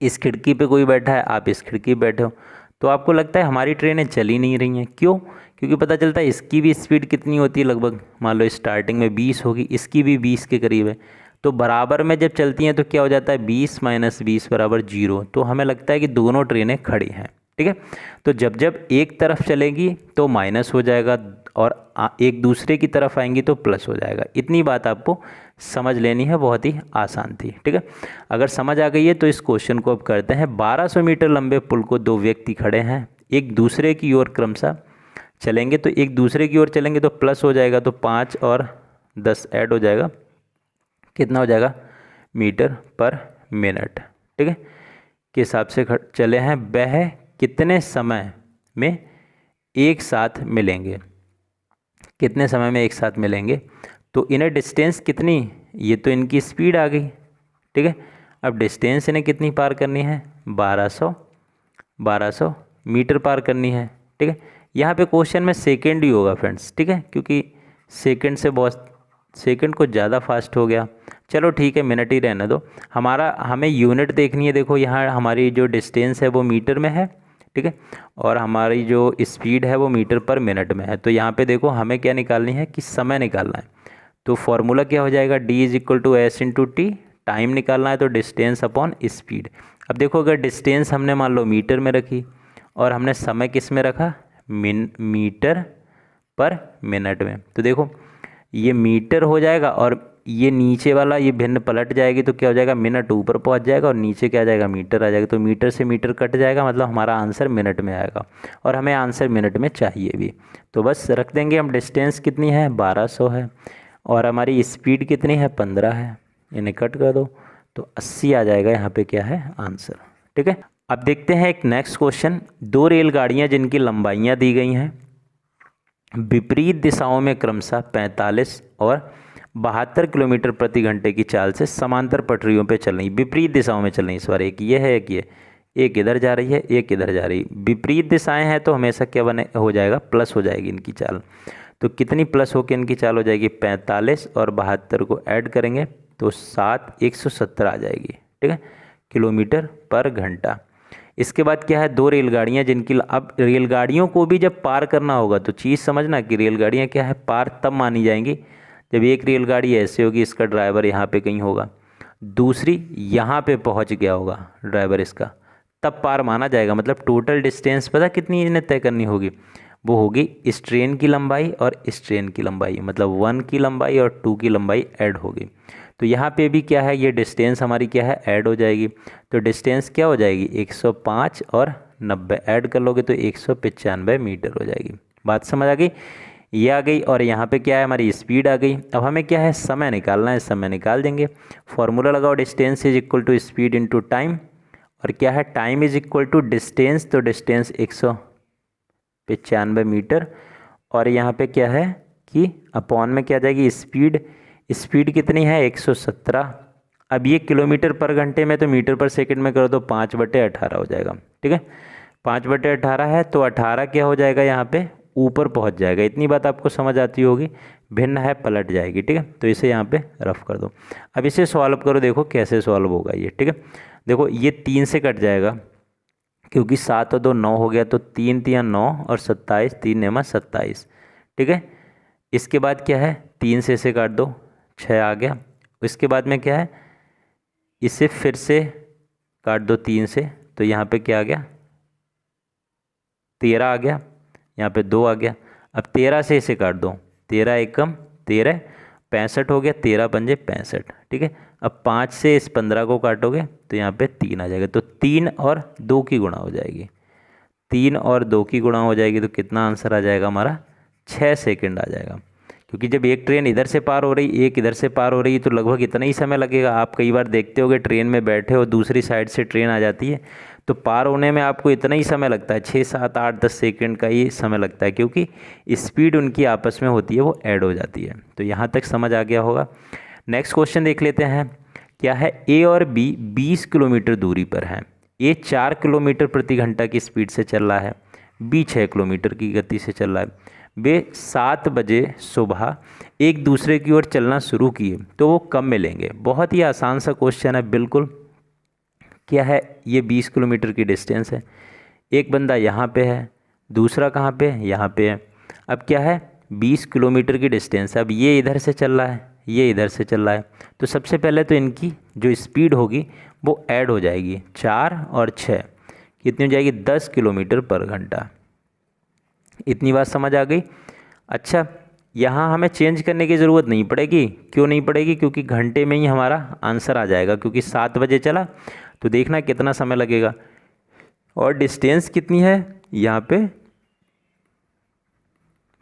इस खिड़की पे कोई बैठा है, आप इस खिड़की पे बैठे हो, तो आपको लगता है हमारी ट्रेनें चल ही नहीं रही हैं। क्यों? क्योंकि पता चलता है इसकी भी स्पीड कितनी होती है, लगभग मान लो स्टार्टिंग में 20 होगी, इसकी भी 20 के करीब है, तो बराबर में जब चलती हैं तो क्या हो जाता है 20 - 20 बराबर 0, तो हमें लगता है कि दोनों ट्रेनें खड़ी हैं। ठीक है, तो जब जब एक तरफ चलेगी तो माइनस हो जाएगा और एक दूसरे की तरफ आएंगी तो प्लस हो जाएगा। इतनी बात आपको समझ लेनी है, बहुत ही आसान थी। ठीक है, अगर समझ आ गई है तो इस क्वेश्चन को अब करते हैं। 1200 मीटर लंबे पुल को 2 व्यक्ति खड़े हैं, एक दूसरे की ओर क्रमशः चलेंगे, तो एक दूसरे की ओर चलेंगे तो प्लस हो जाएगा, तो 5 और 10 ऐड हो जाएगा, कितना हो जाएगा मीटर पर मिनट। ठीक है, के हिसाब से चले हैं। वह कितने समय में एक साथ मिलेंगे, कितने समय में एक साथ मिलेंगे, तो इन्हें डिस्टेंस कितनी, ये तो इनकी स्पीड आ गई। ठीक है, अब डिस्टेंस इन्हें कितनी पार करनी है, 1200 मीटर पार करनी है। ठीक है, यहाँ पे क्वेश्चन में सेकंड ही होगा फ्रेंड्स। ठीक है, क्योंकि सेकंड को ज़्यादा फास्ट हो गया, चलो ठीक है मिनट ही रहने दो। हमें यूनिट देखनी है। देखो यहाँ हमारी जो डिस्टेंस है वो मीटर में है, ठीक है, और हमारी जो स्पीड है वो मीटर पर मिनट में है। तो यहाँ पे देखो हमें क्या निकालनी है कि समय निकालना है, तो फॉर्मूला क्या हो जाएगा, D = S/T। टाइम निकालना है तो डिस्टेंस अपॉन स्पीड। अब देखो अगर डिस्टेंस हमने मान लो मीटर में रखी और हमने समय किस में रखा, मीटर पर मिनट में, तो देखो ये मीटर हो जाएगा और ये नीचे वाला ये भिन्न पलट जाएगी, तो क्या हो जाएगा, मिनट ऊपर पहुंच जाएगा और नीचे क्या आ जाएगा, मीटर आ जाएगा। तो मीटर से मीटर कट जाएगा, मतलब हमारा आंसर मिनट में आएगा और हमें आंसर मिनट में चाहिए भी। तो बस रख देंगे हम, डिस्टेंस कितनी है 1200 है और हमारी स्पीड कितनी है 15 है, इन्हें कट कर दो तो 80 आ जाएगा, यहाँ पे क्या है आंसर। ठीक है, अब देखते हैं एक नेक्स्ट क्वेश्चन। 2 रेलगाड़ियाँ जिनकी लंबाइयाँ दी गई हैं विपरीत दिशाओं में क्रमशः 45 और 72 किलोमीटर प्रति घंटे की चाल से समांतर पटरियों पे चल रही, विपरीत दिशाओं में चल रही। इस बार एक ये है, एक ये, एक इधर जा रही है, एक इधर जा रही। विपरीत दिशाएं हैं तो हमेशा क्या बने हो जाएगा, प्लस हो जाएगी इनकी चाल। तो कितनी प्लस होकर इनकी चाल हो जाएगी, 45 और 72 को ऐड करेंगे तो 117 आ जाएगी। ठीक है, किलोमीटर पर घंटा। इसके बाद क्या है, 2 रेलगाड़ियाँ जिनकी, अब रेलगाड़ियों को भी जब पार करना होगा तो चीज़ समझना कि रेलगाड़ियाँ क्या है पार तब मानी जाएंगी जब एक रेलगाड़ी ऐसे होगी इसका ड्राइवर यहाँ पे कहीं होगा, दूसरी यहाँ पे पहुँच गया होगा ड्राइवर इसका, तब पार माना जाएगा। मतलब टोटल डिस्टेंस पता कितनी इन्हें तय करनी होगी, वो होगी इस ट्रेन की लंबाई और इस ट्रेन की लंबाई, मतलब 1 की लंबाई और 2 की लंबाई ऐड होगी। तो यहाँ पे भी क्या है, ये डिस्टेंस हमारी क्या है ऐड हो जाएगी, तो डिस्टेंस क्या हो जाएगी 105 और 90 ऐड कर लोगे तो 195 मीटर हो जाएगी। बात समझ आ गई, ये आ गई। और यहाँ पे क्या है हमारी स्पीड आ गई। अब हमें क्या है समय निकालना है, समय निकाल देंगे। फॉर्मूला लगाओ, डिस्टेंस = स्पीड इंटू टाइम, और क्या है टाइम = डिस्टेंस, तो डिस्टेंस 195 मीटर, और यहाँ पे क्या है कि अपॉन में क्या आ जाएगी स्पीड कितनी है 117। अब ये किलोमीटर पर घंटे में, तो मीटर पर सेकंड में करो तो 5/18 हो जाएगा। ठीक है, 5/18 है तो 18 क्या हो जाएगा यहाँ पे ऊपर पहुंच जाएगा। इतनी बात आपको समझ आती होगी। भिन्न है पलट जाएगी, ठीक है। तो इसे यहाँ पे रफ कर दो। अब इसे सॉल्व करो, देखो कैसे सॉल्व होगा ये, ठीक है। देखो ये 3 से कट जाएगा क्योंकि 7 और 2 9 हो गया, तो 3 3 9 और 27, 3 9 27, ठीक है। इसके बाद क्या है, 3 से इसे काट दो, 6 आ गया। इसके बाद में क्या है, इसे फिर से काट दो 3 से, तो यहाँ पे क्या आ गया, 13 आ गया। यहाँ पे 2 आ गया। अब 13 से इसे काट दो, 13 एकम 13, 65 हो गया, 13 पंजे 65, ठीक है। अब 5 से इस 15 को काटोगे तो यहाँ पे 3 आ जाएगा, तो 3 और 2 की गुणा हो जाएगी। 3 और 2 की गुणा हो जाएगी तो कितना आंसर आ जाएगा हमारा, 6 सेकंड आ जाएगा। क्योंकि जब एक ट्रेन इधर से पार हो रही, एक इधर से पार हो रही, तो लगभग इतना ही समय लगेगा। आप कई बार देखते होगे ट्रेन में बैठे हो, दूसरी साइड से ट्रेन आ जाती है, तो पार होने में आपको इतना ही समय लगता है, 6 7 8 10 सेकंड का ही समय लगता है, क्योंकि स्पीड उनकी आपस में होती है, वो ऐड हो जाती है। तो यहाँ तक समझ आ गया होगा। नेक्स्ट क्वेश्चन देख लेते हैं। क्या है, ए और बी 20 किलोमीटर दूरी पर हैं। ए 4 किलोमीटर प्रति घंटा की स्पीड से चल रहा है, बी 6 किलोमीटर की गति से चल रहा है। वे 7 बजे सुबह एक दूसरे की ओर चलना शुरू किए तो वो कब मिलेंगे। बहुत ही आसान सा क्वेश्चन है बिल्कुल। क्या है, ये 20 किलोमीटर की डिस्टेंस है। एक बंदा यहाँ पे है, दूसरा कहाँ पे है, यहाँ पे है। अब क्या है, 20 किलोमीटर की डिस्टेंस है। अब ये इधर से चल रहा है, ये इधर से चल रहा है, तो सबसे पहले तो इनकी जो स्पीड होगी वो ऐड हो जाएगी। 4 और 6 कितनी हो जाएगी, 10 किलोमीटर पर घंटा। इतनी बात समझ आ गई। अच्छा, यहाँ हमें चेंज करने की ज़रूरत नहीं पड़ेगी। क्यों नहीं पड़ेगी, क्योंकि घंटे में ही हमारा आंसर आ जाएगा। क्योंकि 7 बजे चला तो देखना कितना समय लगेगा, और डिस्टेंस कितनी है यहाँ पे,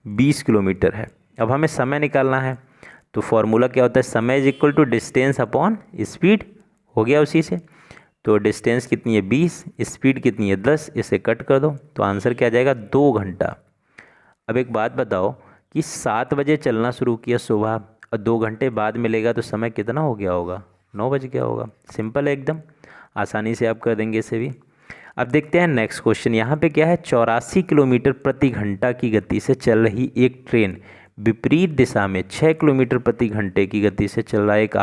20 किलोमीटर है। अब हमें समय निकालना है, तो फॉर्मूला क्या होता है, समय is equal to distance upon speed. हो गया उसी से। तो डिस्टेंस कितनी है 20, स्पीड कितनी है 10, इसे कट कर दो तो आंसर क्या आ जाएगा, 2 घंटा। अब एक बात बताओ कि 7 बजे चलना शुरू किया सुबह और 2 घंटे बाद मिलेगा, तो समय कितना हो गया होगा, 9 बज गया होगा। सिंपल है एकदम, आसानी से आप कर देंगे इसे भी। अब देखते हैं नेक्स्ट क्वेश्चन। यहाँ पे क्या है, 84 किलोमीटर प्रति घंटा की गति से चल रही एक ट्रेन विपरीत दिशा में 6 किलोमीटर प्रति घंटे की गति से चल रहा एक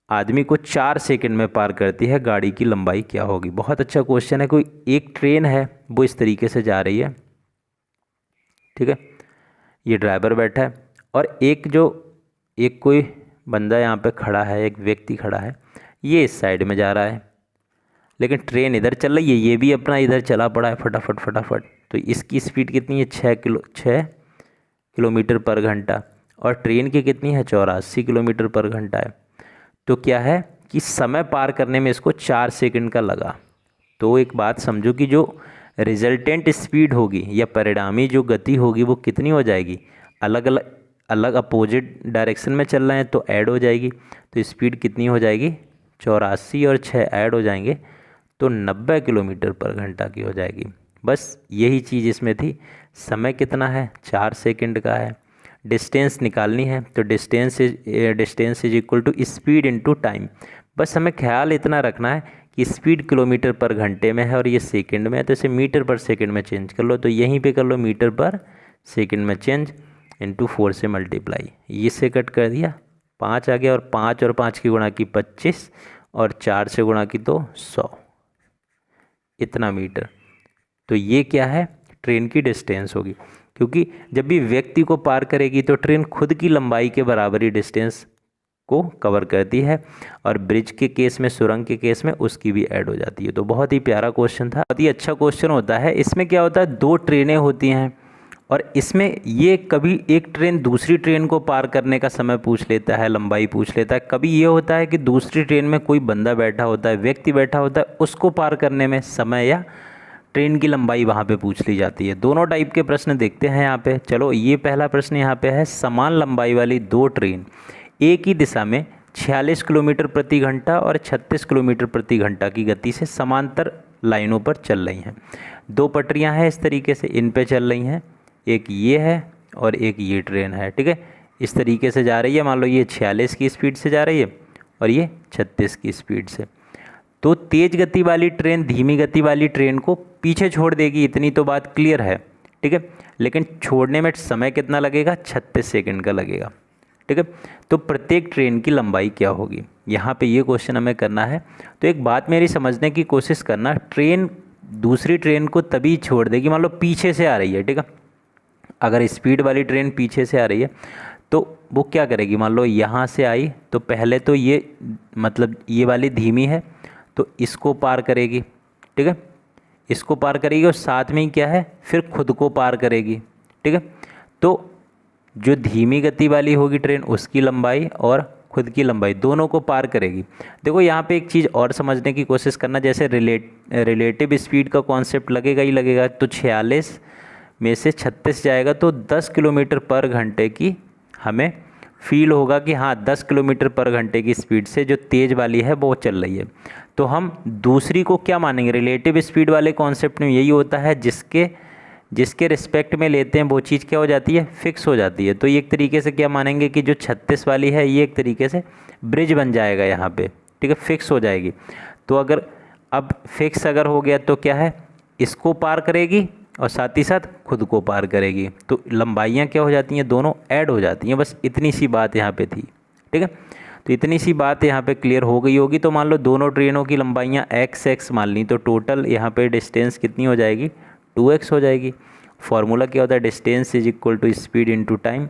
आदमी को 4 सेकंड में पार करती है। गाड़ी की लंबाई क्या होगी। बहुत अच्छा क्वेश्चन है। कोई एक ट्रेन है, वो इस तरीके से जा रही है, ठीक है। ये ड्राइवर बैठा है और एक कोई बंदा यहाँ पे खड़ा है, एक व्यक्ति खड़ा है, ये इस साइड में जा रहा है, लेकिन ट्रेन इधर चल रही है, ये भी अपना इधर चला पड़ा है फटाफट फटाफट। तो इसकी स्पीड कितनी है, 6 किलोमीटर पर घंटा, और ट्रेन की कितनी है, 84 किलोमीटर पर घंटा है। तो क्या है कि समय पार करने में इसको 4 सेकंड का लगा। तो एक बात समझो कि जो रिजल्टेंट स्पीड होगी या परिणामी जो गति होगी वो कितनी हो जाएगी, अलग अपोजिट डायरेक्शन में चल रहे हैं तो ऐड हो जाएगी। तो स्पीड कितनी हो जाएगी, 84 और 6 ऐड हो जाएंगे तो 90 किलोमीटर पर घंटा की हो जाएगी। बस यही चीज़ इसमें थी। समय कितना है, 4 सेकंड का है। डिस्टेंस निकालनी है, तो distance is equal to speed into time. बस हमें ख्याल इतना रखना है कि स्पीड किलोमीटर पर घंटे में है और ये सेकंड में है, तो इसे मीटर पर सेकंड में चेंज कर लो। तो यहीं पे कर लो मीटर पर सेकंड में चेंज, इनटू 4 से मल्टीप्लाई, इससे कट कर दिया, 5 आ गया, और 5 की गुणा की 25, और 4 से गुणा की तो 100, इतना मीटर। तो ये क्या है, ट्रेन की डिस्टेंस होगी। क्योंकि जब भी व्यक्ति को पार करेगी तो ट्रेन खुद की लंबाई के बराबर ही डिस्टेंस को कवर करती है, और ब्रिज के केस में, सुरंग के केस में उसकी भी ऐड हो जाती है। तो बहुत ही प्यारा क्वेश्चन था, बहुत ही अच्छा क्वेश्चन होता है। इसमें क्या होता है, 2 ट्रेनें होती हैं और इसमें ये कभी एक ट्रेन दूसरी ट्रेन को पार करने का समय पूछ लेता है, लंबाई पूछ लेता है। कभी ये होता है कि दूसरी ट्रेन में कोई बंदा बैठा होता है, व्यक्ति बैठा होता है, उसको पार करने में समय या ट्रेन की लंबाई वहाँ पे पूछ ली जाती है। दोनों टाइप के प्रश्न देखते हैं यहाँ पे। चलो, ये पहला प्रश्न यहाँ पे है, समान लंबाई वाली 2 ट्रेन एक ही दिशा में 46 किलोमीटर प्रति घंटा और 36 किलोमीटर प्रति घंटा की गति से समांतर लाइनों पर चल रही हैं। 2 पटरियाँ हैं इस तरीके से, इन पे चल रही हैं, एक ये है और एक ये ट्रेन है, ठीक है। इस तरीके से जा रही है, मान लो ये 46 की स्पीड से जा रही है और ये 36 की स्पीड से। तो तेज़ गति वाली ट्रेन धीमी गति वाली ट्रेन को पीछे छोड़ देगी, इतनी तो बात क्लियर है, ठीक है, लेकिन छोड़ने में समय कितना लगेगा, 36 सेकंड का लगेगा। ठीक है, तो प्रत्येक ट्रेन की लंबाई क्या होगी, यहाँ पे ये क्वेश्चन हमें करना है। तो एक बात मेरी समझने की कोशिश करना, ट्रेन दूसरी ट्रेन को तभी छोड़ देगी, मान लो पीछे से आ रही है, ठीक है, अगर स्पीड वाली ट्रेन पीछे से आ रही है तो वो क्या करेगी, मान लो यहाँ से आई तो पहले तो ये मतलब ये वाली धीमी है तो इसको पार करेगी, ठीक है, इसको पार करेगी और साथ में ही क्या है, फिर खुद को पार करेगी। ठीक है, तो जो धीमी गति वाली होगी ट्रेन उसकी लंबाई और खुद की लंबाई दोनों को पार करेगी। देखो यहाँ पे एक चीज़ और समझने की कोशिश करना, जैसे रिलेटिव स्पीड का कॉन्सेप्ट लगेगा ही लगेगा, तो 46 में से 36 जाएगा तो 10 किलोमीटर पर घंटे की हमें फील होगा कि हाँ 10 किलोमीटर पर घंटे की स्पीड से जो तेज़ वाली है वो चल रही है। तो हम दूसरी को क्या मानेंगे, रिलेटिव स्पीड वाले कॉन्सेप्ट में यही होता है, जिसके रिस्पेक्ट में लेते हैं वो चीज़ क्या हो जाती है, फिक्स हो जाती है। तो ये एक तरीके से क्या मानेंगे कि जो 36 वाली है ये एक तरीके से ब्रिज बन जाएगा यहाँ पे, ठीक है, फिक्स हो जाएगी। तो अगर अब फिक्स अगर हो गया तो क्या है, इसको पार करेगी और साथ ही साथ खुद को पार करेगी, तो लंबाइयाँ क्या हो जाती हैं, दोनों ऐड हो जाती हैं। बस इतनी सी बात यहाँ पे थी। ठीक है, तो इतनी सी बात यहाँ पे क्लियर हो गई होगी। तो मान लो दोनों ट्रेनों की लंबाइयाँ x मान ली, तो टोटल यहाँ पे डिस्टेंस कितनी हो जाएगी, 2x हो जाएगी। फॉर्मूला क्या होता है, distance is equal to speed into time.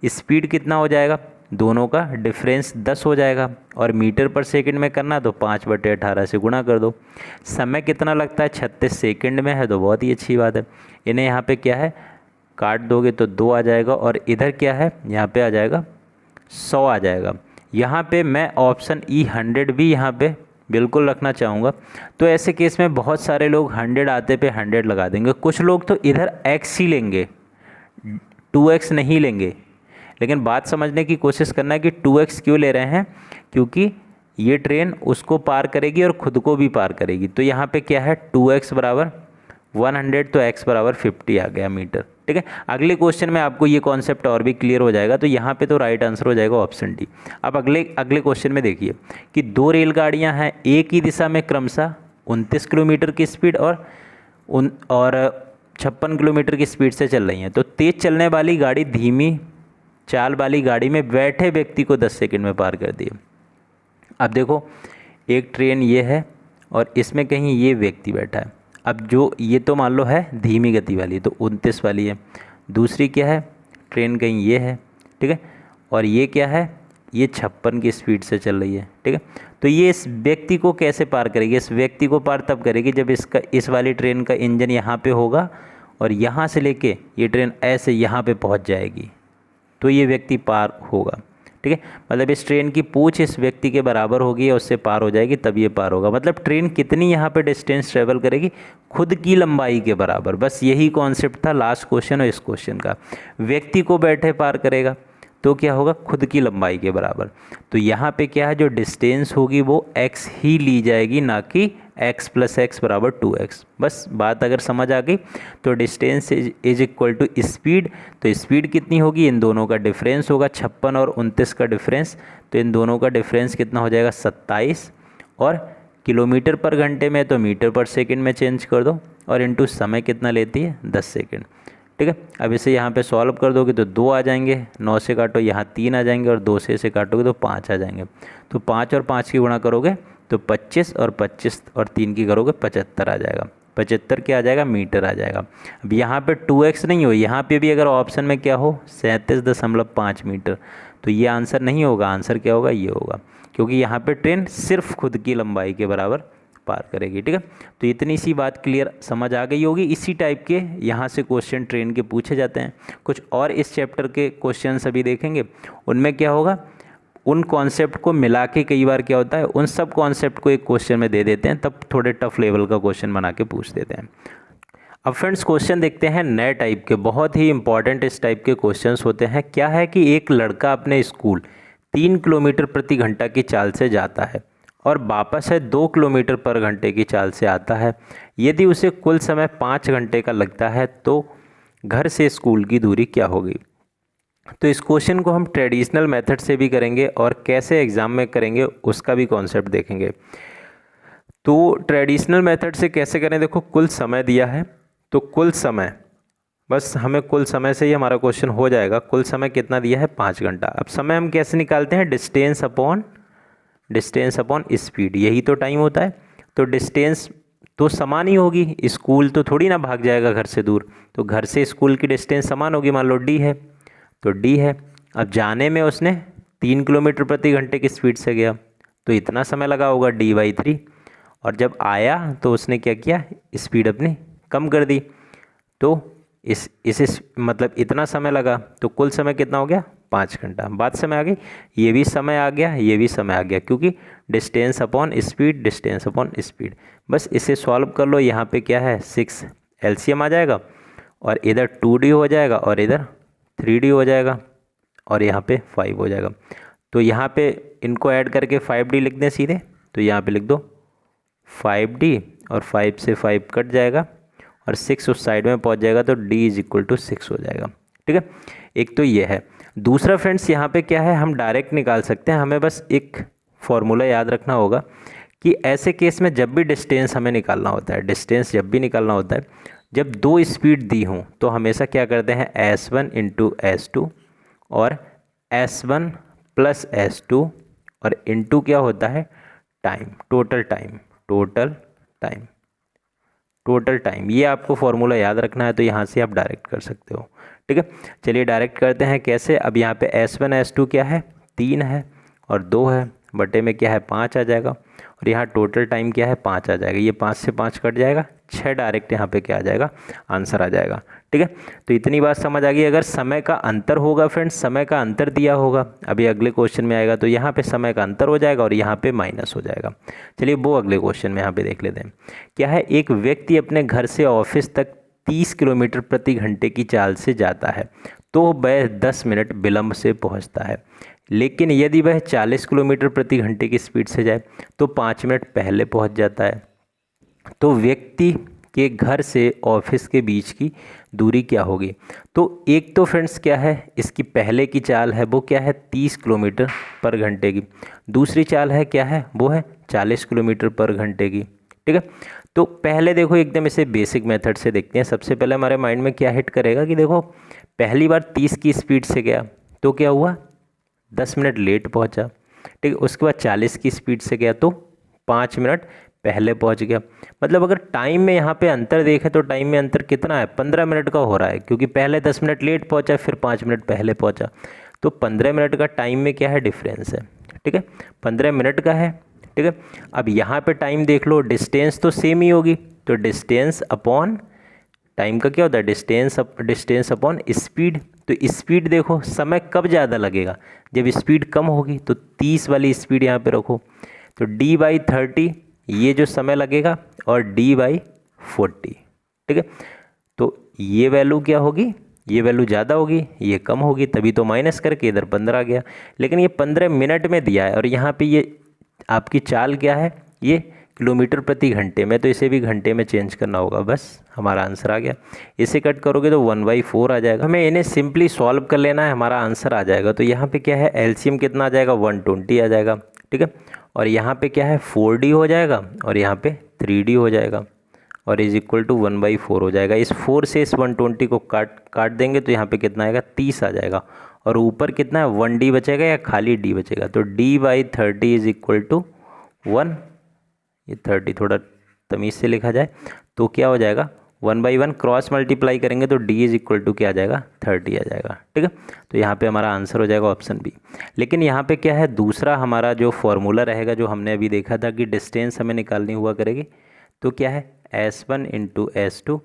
Speed कितना हो जाएगा, दोनों का डिफरेंस 10 हो जाएगा, और मीटर पर सेकंड में करना तो 5/18 से गुणा कर दो। समय कितना लगता है, 36 सेकंड में है, तो बहुत ही अच्छी बात है। इन्हें यहाँ पे क्या है, काट दोगे तो 2 आ जाएगा, और इधर क्या है, यहाँ पे आ जाएगा 100 आ जाएगा। यहाँ पे मैं ऑप्शन ई 100 भी यहाँ पे बिल्कुल रखना चाहूँगा। तो ऐसे केस में बहुत सारे लोग 100 आते पे 100 लगा देंगे, कुछ लोग तो इधर x ही लेंगे, 2x नहीं लेंगे। लेकिन बात समझने की कोशिश करना है कि 2x क्यों ले रहे हैं, क्योंकि ये ट्रेन उसको पार करेगी और ख़ुद को भी पार करेगी। तो यहाँ पे क्या है, 2x बराबर 100, तो x बराबर 50 आ गया मीटर। ठीक है, अगले क्वेश्चन में आपको ये कॉन्सेप्ट और भी क्लियर हो जाएगा। तो यहाँ पे तो राइट आंसर हो जाएगा ऑप्शन डी। अब अगले क्वेश्चन में देखिए कि 2 रेलगाड़ियाँ हैं, एक ही दिशा में क्रमशः 29 किलोमीटर की स्पीड और 56 किलोमीटर की स्पीड से चल रही हैं। तो तेज़ चलने वाली गाड़ी धीमी चाल वाली गाड़ी में बैठे व्यक्ति को 10 सेकंड में पार कर दिए। अब देखो, एक ट्रेन ये है और इसमें कहीं ये व्यक्ति बैठा है। अब जो ये तो मान लो है धीमी गति वाली, तो 29 वाली है। दूसरी क्या है, ट्रेन कहीं ये है, ठीक है, और ये क्या है, ये 56 की स्पीड से चल रही है। ठीक है, तो ये इस व्यक्ति को कैसे पार करेगी, इस व्यक्ति को पार तब करेगी जब इस वाली ट्रेन का इंजन यहाँ पे होगा और यहाँ से लेके ये ट्रेन ऐसे यहाँ पे पहुँच जाएगी, तो ये व्यक्ति पार होगा। ठीक है, मतलब इस ट्रेन की पूँछ इस व्यक्ति के बराबर होगी और उससे पार हो जाएगी, तब ये पार होगा। मतलब ट्रेन कितनी यहाँ पे डिस्टेंस ट्रेवल करेगी, खुद की लंबाई के बराबर। बस यही कॉन्सेप्ट था लास्ट क्वेश्चन और इस क्वेश्चन का। व्यक्ति को बैठे पार करेगा तो क्या होगा, खुद की लंबाई के बराबर। तो यहाँ पे क्या है, जो डिस्टेंस होगी वो x ही ली जाएगी, ना कि x + x बराबर 2x। बस बात अगर समझ आ गई तो distance is equal to speed. तो स्पीड कितनी होगी, इन दोनों का डिफरेंस होगा 56 और 29 का डिफरेंस, तो इन दोनों का डिफरेंस कितना हो जाएगा 27, और किलोमीटर पर घंटे में तो मीटर पर सेकंड में चेंज कर दो, और इनटू समय कितना लेती है 10 सेकंड। ठीक है, अब इसे यहाँ पे सॉल्व कर दोगे तो 2 आ जाएंगे, 9 से काटो यहाँ 3 आ जाएंगे, और 2 से इसे काटोगे तो 5 आ जाएंगे। तो 5 और 5 की गुणा करोगे तो 25, और 25 और 3 की करोगे 75 आ जाएगा। 75 क्या आ जाएगा, मीटर आ जाएगा। अब यहाँ पे 2x नहीं हो, यहाँ पे भी अगर ऑप्शन में क्या हो 37.5 मीटर, तो ये आंसर नहीं होगा। आंसर क्या होगा, ये होगा, क्योंकि यहाँ पे ट्रेन सिर्फ खुद की लंबाई के बराबर पार करेगी। ठीक है, तो इतनी सी बात क्लियर समझ आ गई होगी। इसी टाइप के यहाँ से क्वेश्चन ट्रेन के पूछे जाते हैं। कुछ और इस चैप्टर के क्वेश्चन अभी देखेंगे, उनमें क्या होगा, उन कॉन्सेप्ट को मिला के कई बार क्या होता है, उन सब कॉन्सेप्ट को एक क्वेश्चन में दे देते हैं, तब थोड़े टफ लेवल का क्वेश्चन बना के पूछ देते हैं। अब फ्रेंड्स क्वेश्चन देखते हैं नए टाइप के, बहुत ही इंपॉर्टेंट इस टाइप के क्वेश्चंस होते हैं। क्या है कि एक लड़का अपने स्कूल 3 किलोमीटर प्रति घंटा की चाल से जाता है और वापस है 2 किलोमीटर पर घंटे की चाल से आता है। यदि उसे कुल समय 5 घंटे का लगता है तो घर से स्कूल की दूरी क्या होगी। तो इस क्वेश्चन को हम ट्रेडिशनल मेथड से भी करेंगे और कैसे एग्ज़ाम में करेंगे उसका भी कॉन्सेप्ट देखेंगे। तो ट्रेडिशनल मेथड से कैसे करें, देखो कुल समय दिया है, तो कुल समय बस हमें कुल समय से ही हमारा क्वेश्चन हो जाएगा। कुल समय कितना दिया है 5 घंटा। अब समय हम कैसे निकालते हैं, डिस्टेंस अपॉन स्पीड, यही तो टाइम होता है। तो डिस्टेंस तो समान ही होगी, स्कूल तो थोड़ी ना भाग जाएगा घर से दूर, तो घर से स्कूल की डिस्टेंस समान होगी। मान लो डी है तो डी है। अब जाने में उसने 3 किलोमीटर प्रति घंटे की स्पीड से गया तो इतना समय लगा होगा D/3। और जब आया तो उसने क्या किया, स्पीड अपनी कम कर दी, तो इस मतलब इतना समय लगा, तो कुल समय कितना हो गया 5 घंटा। बात समय आ गई, ये भी समय आ गया, ये भी समय आ गया, क्योंकि डिस्टेंस अपॉन स्पीड। बस इसे सॉल्व कर लो। यहाँ पे क्या है 6 LCM आ जाएगा, और इधर 2D हो जाएगा और इधर 3D हो जाएगा, और यहाँ पे 5 हो जाएगा। तो यहाँ पे इनको ऐड करके 5D लिख दें सीधे, तो यहाँ पे लिख दो 5D, और 5 से 5 कट जाएगा और 6 उस साइड में पहुँच जाएगा, तो D=6 हो जाएगा। ठीक है, एक तो ये है। दूसरा फ्रेंड्स, यहाँ पे क्या है, हम डायरेक्ट निकाल सकते हैं। हमें बस एक फॉर्मूला याद रखना होगा कि ऐसे केस में जब भी डिस्टेंस हमें निकालना होता है, जब 2 स्पीड दी हों तो हमेशा क्या करते हैं, S1 × S2 और S1 + S2 और इनटू क्या होता है टाइम, टोटल टाइम। ये आपको फॉर्मूला याद रखना है, तो यहाँ से आप डायरेक्ट कर सकते हो। ठीक है, चलिए डायरेक्ट करते हैं। कैसे, अब यहाँ पे S1 S2 क्या है 3 है और 2 है, बटे में क्या है 5 आ जाएगा, और यहाँ टोटल टाइम क्या है 5 आ जाएगा। ये 5 से 5 कट जाएगा, 6 डायरेक्ट यहाँ पे क्या आ जाएगा, आंसर आ जाएगा। ठीक है, तो इतनी बात समझ आ गई। अगर समय का अंतर होगा फ्रेंड्स, समय का अंतर दिया होगा, अभी अगले क्वेश्चन में आएगा, तो यहाँ पे समय का अंतर हो जाएगा और यहाँ पे माइनस हो जाएगा। चलिए वो अगले क्वेश्चन में यहाँ पे देख लेते हैं। क्या है, एक व्यक्ति अपने घर से ऑफिस तक 30 किलोमीटर प्रति घंटे की चाल से जाता है, तो वह 10 मिनट विलम्ब से पहुँचता है। लेकिन यदि वह 40 किलोमीटर प्रति घंटे की स्पीड से जाए तो 5 मिनट पहले पहुँच जाता है। तो व्यक्ति के घर से ऑफिस के बीच की दूरी क्या होगी। तो एक तो फ्रेंड्स क्या है, इसकी पहले की चाल है वो क्या है 30 किलोमीटर पर घंटे की, दूसरी चाल है क्या है, वो है 40 किलोमीटर पर घंटे की। ठीक है, तो पहले देखो एकदम इसे बेसिक मेथड से देखते हैं। सबसे पहले हमारे माइंड में क्या हिट करेगा कि देखो पहली बार 30 की स्पीड से गया तो क्या हुआ 10 मिनट लेट पहुंचा। ठीक है, उसके बाद 40 की स्पीड से गया तो 5 मिनट पहले पहुंच गया। मतलब अगर टाइम में यहाँ पे अंतर देखें तो टाइम में अंतर कितना है 15 मिनट का हो रहा है, क्योंकि पहले 10 मिनट लेट पहुंचा फिर 5 मिनट पहले पहुंचा, तो 15 मिनट का टाइम में क्या है डिफरेंस है। ठीक है, 15 मिनट का है। ठीक है, अब यहाँ पे टाइम देख लो, डिस्टेंस तो सेम ही होगी, तो डिस्टेंस अपॉन टाइम का क्या होता है डिस्टेंस अपॉन स्पीड। तो स्पीड देखो समय कब ज़्यादा लगेगा, जब स्पीड कम होगी, तो 30 वाली स्पीड यहाँ पे रखो, तो D/30 ये जो समय लगेगा और D/40। ठीक है, तो ये वैल्यू क्या होगी, ये वैल्यू ज़्यादा होगी, ये कम होगी, तभी तो माइनस करके इधर 15 आ गया। लेकिन ये 15 मिनट में दिया है और यहाँ पे ये आपकी चाल क्या है, ये किलोमीटर प्रति घंटे में, तो इसे भी घंटे में चेंज करना होगा। बस हमारा आंसर आ गया। इसे कट करोगे तो 1/4 आ जाएगा। हमें इन्हें सिंपली सॉल्व कर लेना है, हमारा आंसर आ जाएगा। तो यहाँ पे क्या है LCM कितना आ जाएगा 120 आ जाएगा। ठीक है, और यहाँ पे क्या है 4D हो जाएगा और यहाँ पे 3D हो जाएगा, और = 1/4 हो जाएगा। इस 4 से इस 120 को काट देंगे तो यहाँ पे कितना आएगा 30 आ जाएगा, और ऊपर कितना है 1D बचेगा या खाली D बचेगा, तो D/30 = 1। ये 30 थोड़ा तमीज़ से लिखा जाए तो क्या हो जाएगा 1/1 क्रॉस मल्टीप्लाई करेंगे तो D क्या आ जाएगा 30 आ जाएगा। ठीक है, तो यहाँ पे हमारा आंसर हो जाएगा ऑप्शन बी। लेकिन यहाँ पे क्या है दूसरा हमारा जो फॉर्मूला रहेगा, जो हमने अभी देखा था कि डिस्टेंस हमें निकालनी हुआ करेगी, तो क्या है S1 × S2,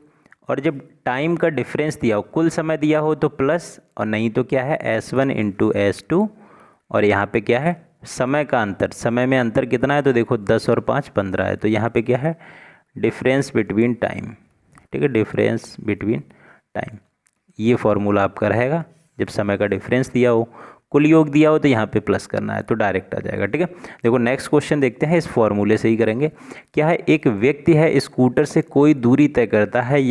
और जब टाइम का डिफरेंस दिया हो, कुल समय दिया हो तो प्लस, और नहीं तो क्या है S1 × S2, और यहाँ पे क्या है समय का अंतर, समय में अंतर कितना है, तो देखो 10 और 5 15 है, तो यहाँ पे क्या है डिफरेंस बिटवीन टाइम। ठीक है, डिफरेंस बिटवीन टाइम, ये फॉर्मूला आपका रहेगा। जब समय का डिफरेंस दिया हो, कुल योग दिया हो, तो यहाँ पे प्लस करना है, तो डायरेक्ट आ जाएगा। ठीक है, देखो नेक्स्ट क्वेश्चन देखते हैं, इस फॉर्मूले से ही करेंगे। क्या है, एक व्यक्ति है स्कूटर से कोई दूरी तय करता है,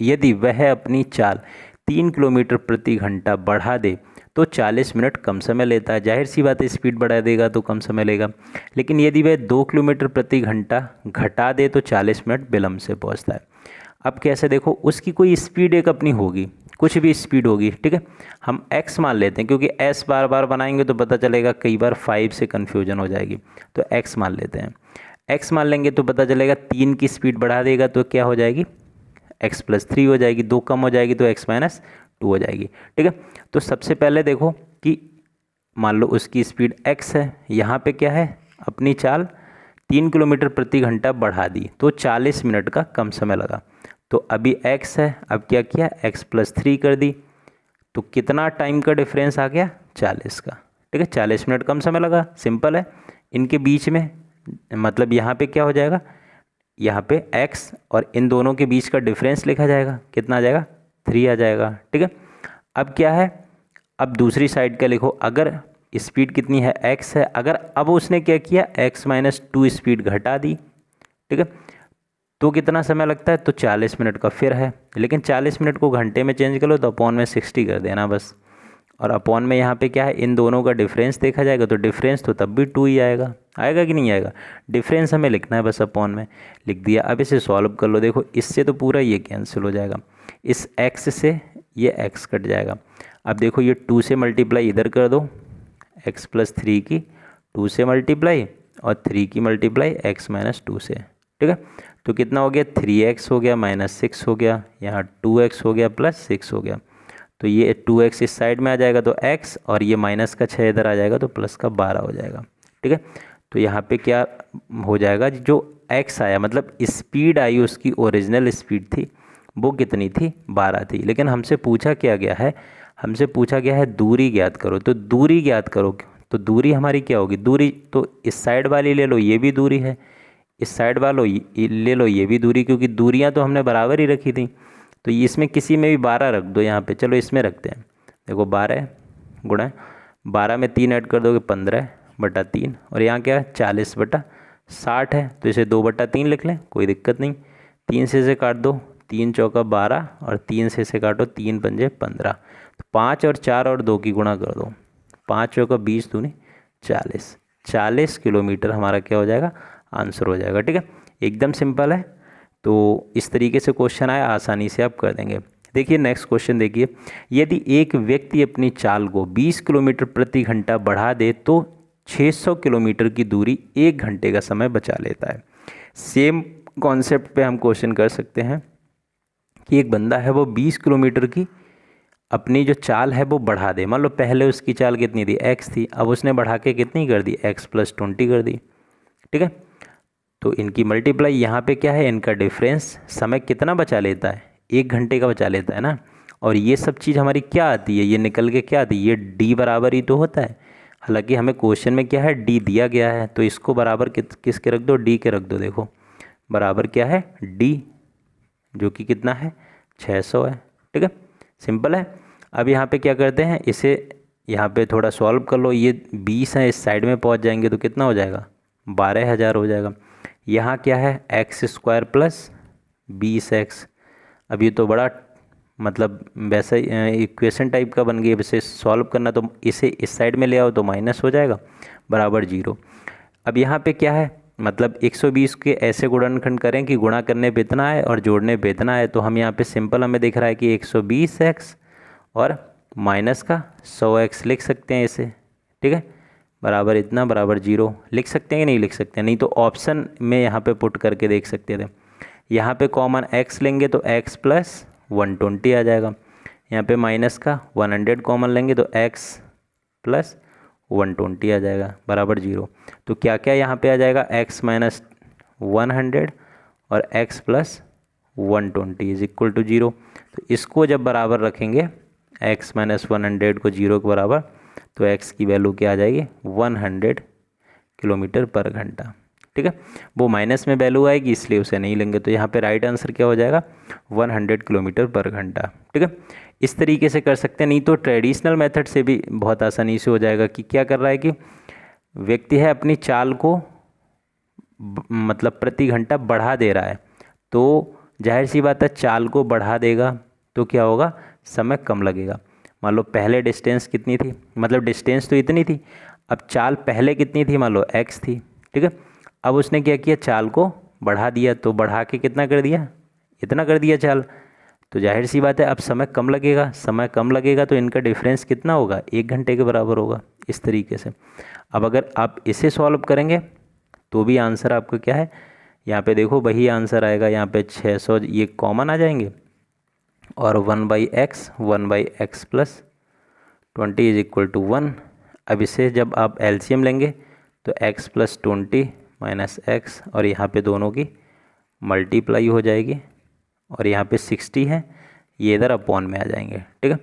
यदि वह अपनी चाल 3 किलोमीटर प्रति घंटा बढ़ा दे तो 40 मिनट कम समय लेता है। जाहिर सी बात है स्पीड बढ़ा देगा तो कम समय लेगा। लेकिन यदि वह 2 किलोमीटर प्रति घंटा घटा दे तो 40 मिनट विलम्ब से पहुंचता है। अब कैसे देखो, उसकी कोई स्पीड एक अपनी होगी, कुछ भी स्पीड होगी, ठीक है। हम x मान लेते हैं क्योंकि s बार बार बनाएंगे तो पता चलेगा कई बार 5 से कन्फ्यूजन हो जाएगी, तो x मान लेते हैं। x मान लेंगे तो पता चलेगा 3 की स्पीड बढ़ा देगा तो क्या हो जाएगी, x+3 हो जाएगी, 2 कम हो जाएगी तो x-2 हो जाएगी, ठीक है। तो सबसे पहले देखो कि मान लो उसकी स्पीड x है, यहाँ पे क्या है, अपनी चाल 3 किलोमीटर प्रति घंटा बढ़ा दी तो 40 मिनट का कम समय लगा। तो अभी x है, अब क्या किया, x+3 कर दी तो कितना टाइम का डिफरेंस आ गया, 40 का, ठीक है। 40 मिनट कम समय लगा, सिंपल है। इनके बीच में मतलब यहाँ पे क्या हो जाएगा, यहाँ पे x और इन दोनों के बीच का डिफरेंस लिखा जाएगा, कितना आ जाएगा, 3 आ जाएगा, ठीक है। अब क्या है, अब दूसरी साइड का लिखो, अगर स्पीड कितनी है, x है, अगर अब उसने क्या किया, x-2 स्पीड घटा दी, ठीक है, तो कितना समय लगता है, तो 40 मिनट का फिर है। लेकिन 40 मिनट को घंटे में चेंज कर लो तो अपॉन में 60 कर देना बस, और अपॉन में यहाँ पे क्या है, इन दोनों का डिफरेंस देखा जाएगा तो डिफरेंस तो तब भी 2 ही आएगा, आएगा कि नहीं आएगा, डिफरेंस हमें लिखना है बस, अपॉन में लिख दिया। अब इसे सॉल्व कर लो, देखो इससे तो पूरा ये कैंसिल हो जाएगा, इस x से ये x कट जाएगा। अब देखो ये 2 से मल्टीप्लाई इधर कर दो, x+3 की 2 से मल्टीप्लाई और 3 की मल्टीप्लाई x-2 से, ठीक है। तो कितना हो गया, 3x हो गया -6 हो गया, यहाँ 2x हो गया +6 हो गया। तो ये 2x इस साइड में आ जाएगा तो x, और ये माइनस का 6 इधर आ जाएगा तो प्लस का 12 हो जाएगा, ठीक है। तो यहाँ पे क्या हो जाएगा, जो x आया मतलब स्पीड आई उसकी ओरिजिनल स्पीड थी वो कितनी थी, 12 थी। लेकिन हमसे पूछा क्या गया है, हमसे पूछा गया है दूरी ज्ञात करो, तो दूरी ज्ञात करो, तो दूरी हमारी क्या होगी, दूरी तो इस साइड वाली ले लो, ये भी दूरी है, इस साइड वालों ले लो, ये भी दूरी, क्योंकि दूरियां तो हमने बराबर ही रखी थी। तो इसमें किसी में भी 12 रख दो, यहाँ पे चलो इसमें रखते हैं, देखो 12 गुणा 12 में 3 ऐड कर दोगे 15/3, और यहाँ क्या है 40/60 है, तो इसे 2/3 लिख लें, कोई दिक्कत नहीं। 3 से इसे काट दो, 3 चौका 12 और 3 से इसे काटो, 3 पंजे 15, तो 5 और 4 और 2 की गुणा कर दो, 5 चौका 20 दूनी 40 किलोमीटर हमारा क्या हो जाएगा, आंसर हो जाएगा, ठीक है। एकदम सिंपल है। तो इस तरीके से क्वेश्चन आया, आसानी से आप कर देंगे। देखिए नेक्स्ट क्वेश्चन देखिए, यदि एक व्यक्ति अपनी चाल को 20 किलोमीटर प्रति घंटा बढ़ा दे तो 600 किलोमीटर की दूरी 1 घंटे का समय बचा लेता है। सेम कॉन्सेप्ट पे हम क्वेश्चन कर सकते हैं कि एक बंदा है वो 20 किलोमीटर की अपनी जो चाल है वो बढ़ा दे। मान लो पहले उसकी चाल कितनी थी, x थी, अब उसने बढ़ा के कितनी कर दी, x+20 कर दी, ठीक है। तो इनकी मल्टीप्लाई, यहाँ पे क्या है, इनका डिफरेंस, समय कितना बचा लेता है, 1 घंटे का बचा लेता है ना। और ये सब चीज़ हमारी क्या आती है, ये निकल के क्या आती है, ये d बराबर ही तो होता है। हालांकि हमें क्वेश्चन में क्या है, d दिया गया है, तो इसको बराबर किसके रख दो, d के रख दो। देखो बराबर क्या है, d, जो कि कितना है, 600 है, ठीक है, सिंपल है। अब यहाँ पे क्या करते हैं, इसे यहाँ पे थोड़ा सॉल्व कर लो, ये 20 है, इस साइड में पहुँच जाएंगे तो कितना हो जाएगा, 12,000 हो जाएगा। यहाँ क्या है, x² + 20x। अब ये तो बड़ा मतलब वैसा इक्वेशन टाइप का बन गया, इसे सॉल्व करना तो इसे इस साइड में ले आओ तो माइनस हो जाएगा, बराबर 0। अब यहाँ पे क्या है, मतलब 120 के ऐसे गुणनखंड करें कि गुणा करने पे इतना है और जोड़ने पे इतना है। तो हम यहाँ पे सिंपल हमें दिख रहा है कि 120x और माइनस का 100x लिख सकते हैं इसे, ठीक है, बराबर इतना, बराबर 0 लिख सकते हैं कि नहीं लिख सकते हैं, नहीं तो ऑप्शन में यहाँ पे पुट करके देख सकते थे। यहाँ पे कॉमन x लेंगे तो x + 120 आ जाएगा, यहाँ पे माइनस का 100 कॉमन लेंगे तो x + 120 आ जाएगा, बराबर 0। तो क्या क्या यहाँ पे आ जाएगा, x - 100 और x + 120 = 0। तो इसको जब बराबर रखेंगे, x - 100 को 0 के बराबर, तो x की वैल्यू क्या आ जाएगी, 100 किलोमीटर पर घंटा, ठीक है। वो माइनस में वैल्यू आएगी इसलिए उसे नहीं लेंगे, तो यहाँ पे राइट आंसर क्या हो जाएगा, 100 किलोमीटर पर घंटा, ठीक है। इस तरीके से कर सकते हैं, नहीं तो ट्रेडिशनल मेथड से भी बहुत आसानी से हो जाएगा। कि क्या कर रहा है कि व्यक्ति है अपनी चाल को मतलब प्रति घंटा बढ़ा दे रहा है, तो जाहिर सी बात है चाल को बढ़ा देगा तो क्या होगा, समय कम लगेगा। मान लो पहले डिस्टेंस कितनी थी, मतलब डिस्टेंस तो इतनी थी, अब चाल पहले कितनी थी, मान लो x थी, ठीक है। अब उसने क्या किया, चाल को बढ़ा दिया, तो बढ़ा के कितना कर दिया, इतना कर दिया चाल, तो जाहिर सी बात है अब समय कम लगेगा, समय कम लगेगा तो इनका डिफरेंस कितना होगा, 1 घंटे के बराबर होगा। इस तरीके से अब अगर आप इसे सॉल्व करेंगे तो भी आंसर आपका क्या है, यहाँ पे देखो वही आंसर आएगा। यहाँ पे 600 ये कॉमन आ जाएंगे और 1/x plus 20 is equal to 1। अब इसे जब आप एलसीएम लेंगे तो x प्लस 20 माइनस एक्स, और यहाँ पे दोनों की मल्टीप्लाई हो जाएगी और यहाँ पे 60 है, ये इधर अपॉन में आ जाएंगे। ठीक है,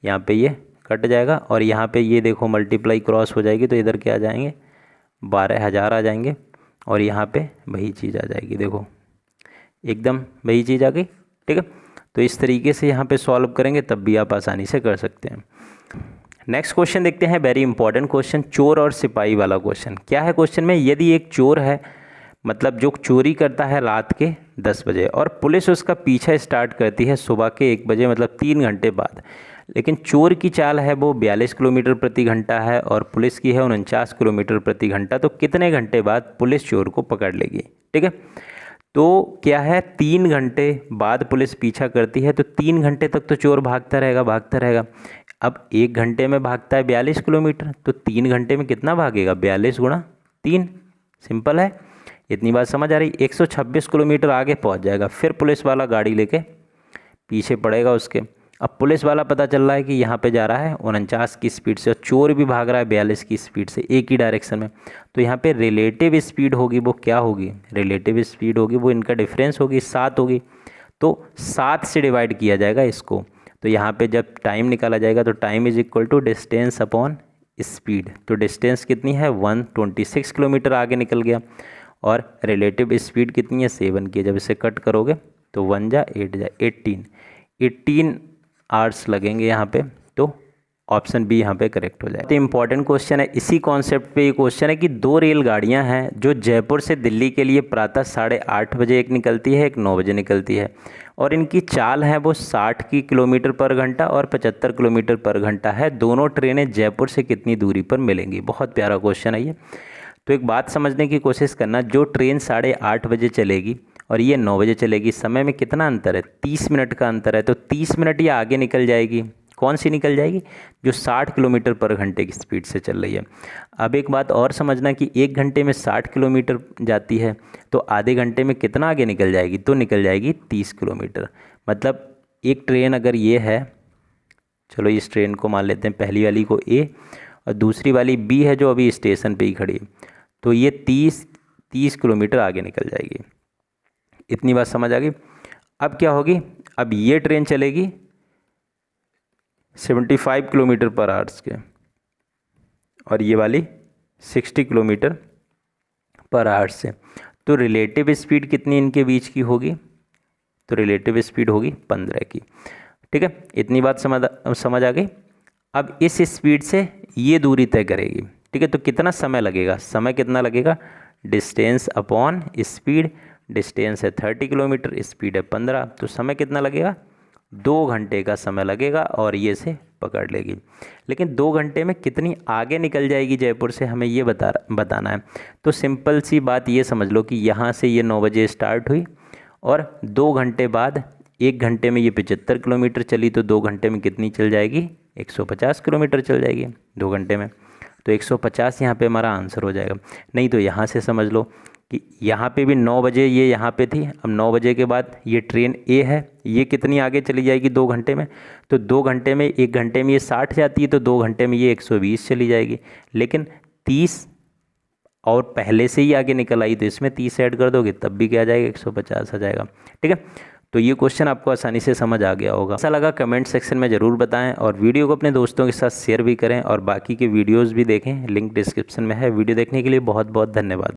यहाँ पे ये कट जाएगा और यहाँ पे ये देखो मल्टीप्लाई क्रॉस हो जाएगी तो इधर क्या आ जाएंगे, 12,000 आ जाएंगे और यहाँ पे वही चीज़ आ जाएगी, देखो एकदम वही चीज़ आ गई। ठीक है, तो इस तरीके से यहाँ पे सॉल्व करेंगे तब भी आप आसानी से कर सकते हैं। नेक्स्ट क्वेश्चन देखते हैं, वेरी इंपॉर्टेंट क्वेश्चन, चोर और सिपाही वाला क्वेश्चन। क्या है क्वेश्चन में, यदि एक चोर है, मतलब जो चोरी करता है रात के 10 बजे और पुलिस उसका पीछा स्टार्ट करती है सुबह के 1 बजे, मतलब 3 घंटे बाद, लेकिन चोर की चाल है वो 42 किलोमीटर प्रति घंटा है और पुलिस की है 49 किलोमीटर प्रति घंटा, तो कितने घंटे बाद पुलिस चोर को पकड़ लेगी। ठीक है, तो क्या है, 3 घंटे बाद पुलिस पीछा करती है तो 3 घंटे तक तो चोर भागता रहेगा। अब 1 घंटे में भागता है 42 किलोमीटर, तो 3 घंटे में कितना भागेगा, 42 गुणा 3। सिंपल है, इतनी बात समझ आ रही। 126 किलोमीटर आगे पहुंच जाएगा, फिर पुलिस वाला गाड़ी लेके पीछे पड़ेगा उसके। अब पुलिस वाला पता चल रहा है कि यहाँ पे जा रहा है 49 की स्पीड से और चोर भी भाग रहा है 42 की स्पीड से, एक ही डायरेक्शन में, तो यहाँ पे रिलेटिव स्पीड होगी वो क्या होगी, रिलेटिव स्पीड होगी वो इनका डिफरेंस होगी 7 होगी, तो 7 से डिवाइड किया जाएगा इसको। तो यहाँ पे जब टाइम निकाला जाएगा तो time is equal to distance upon speed, तो डिस्टेंस कितनी है 126 किलोमीटर आगे निकल गया और रिलेटिव स्पीड कितनी है 7 की। जब इसे कट करोगे तो 1 जा 8 जा 18 आवर्स लगेंगे यहाँ पे, तो ऑप्शन बी यहाँ पे करेक्ट हो जाए। तो इंपॉर्टेंट क्वेश्चन है, इसी कॉन्सेप्ट पे ये क्वेश्चन है कि 2 रेलगाड़ियाँ हैं जो जयपुर से दिल्ली के लिए प्रातः 8:30 बजे एक निकलती है, एक 9 बजे निकलती है और इनकी चाल है वो 60 की किलोमीटर पर घंटा और 75 किलोमीटर पर घंटा है। दोनों ट्रेनें जयपुर से कितनी दूरी पर मिलेंगी। बहुत प्यारा क्वेश्चन है ये। तो एक बात समझने की कोशिश करना, जो ट्रेन 8:30 बजे चलेगी और ये 9 बजे चलेगी, समय में कितना अंतर है, 30 मिनट का अंतर है, तो 30 मिनट ये आगे निकल जाएगी। कौन सी निकल जाएगी, जो 60 किलोमीटर पर घंटे की स्पीड से चल रही है। अब एक बात और समझना कि 1 घंटे में 60 किलोमीटर जाती है तो आधे घंटे में कितना आगे निकल जाएगी, तो निकल जाएगी 30 किलोमीटर। मतलब एक ट्रेन अगर ये है, चलो इस ट्रेन को मान लेते हैं, पहली वाली को ए और दूसरी वाली बी है जो अभी स्टेशन पे ही खड़ी है, तो ये 30 किलोमीटर आगे निकल जाएगी। इतनी बात समझ आ गई। अब क्या होगी, अब ये ट्रेन चलेगी 75 किलोमीटर पर आवर्स के और ये वाली 60 किलोमीटर पर आवर्स से, तो रिलेटिव स्पीड कितनी इनके बीच की होगी, तो रिलेटिव स्पीड होगी 15 की। ठीक है, इतनी बात समझ आ गई। अब इस स्पीड से ये दूरी तय करेगी। ठीक है, तो कितना समय लगेगा, समय कितना लगेगा, डिस्टेंस अपॉन स्पीड, डिस्टेंस है 30 किलोमीटर, स्पीड है 15, तो समय कितना लगेगा, 2 घंटे का समय लगेगा और ये से पकड़ लेगी। लेकिन 2 घंटे में कितनी आगे निकल जाएगी जयपुर से, हमें ये बताना है। तो सिंपल सी बात ये समझ लो कि यहाँ से ये 9 बजे स्टार्ट हुई और 2 घंटे बाद 1 घंटे में ये 75 किलोमीटर चली, तो 2 घंटे में कितनी चल जाएगी, 150 किलोमीटर चल जाएगी 2 घंटे में। तो 150 यहाँ पे हमारा आंसर हो जाएगा। नहीं तो यहाँ से समझ लो कि यहाँ पे भी 9 बजे ये यहाँ पे थी, अब 9 बजे के बाद ये ट्रेन ए है, ये कितनी आगे चली जाएगी 2 घंटे में, तो 2 घंटे में 1 घंटे में ये 60 जाती है, तो 2 घंटे में ये 120 चली जाएगी। लेकिन 30 और पहले से ही आगे निकल आई, तो इसमें 30 ऐड कर दोगे तब भी क्या आ जाएगा, 150 आ जाएगा। ठीक है, तो ये क्वेश्चन आपको आसानी से समझ आ गया होगा। ऐसा लगा कमेंट सेक्शन में ज़रूर बताएं और वीडियो को अपने दोस्तों के साथ शेयर भी करें और बाकी के वीडियोस भी देखें, लिंक डिस्क्रिप्शन में है। वीडियो देखने के लिए बहुत बहुत धन्यवाद।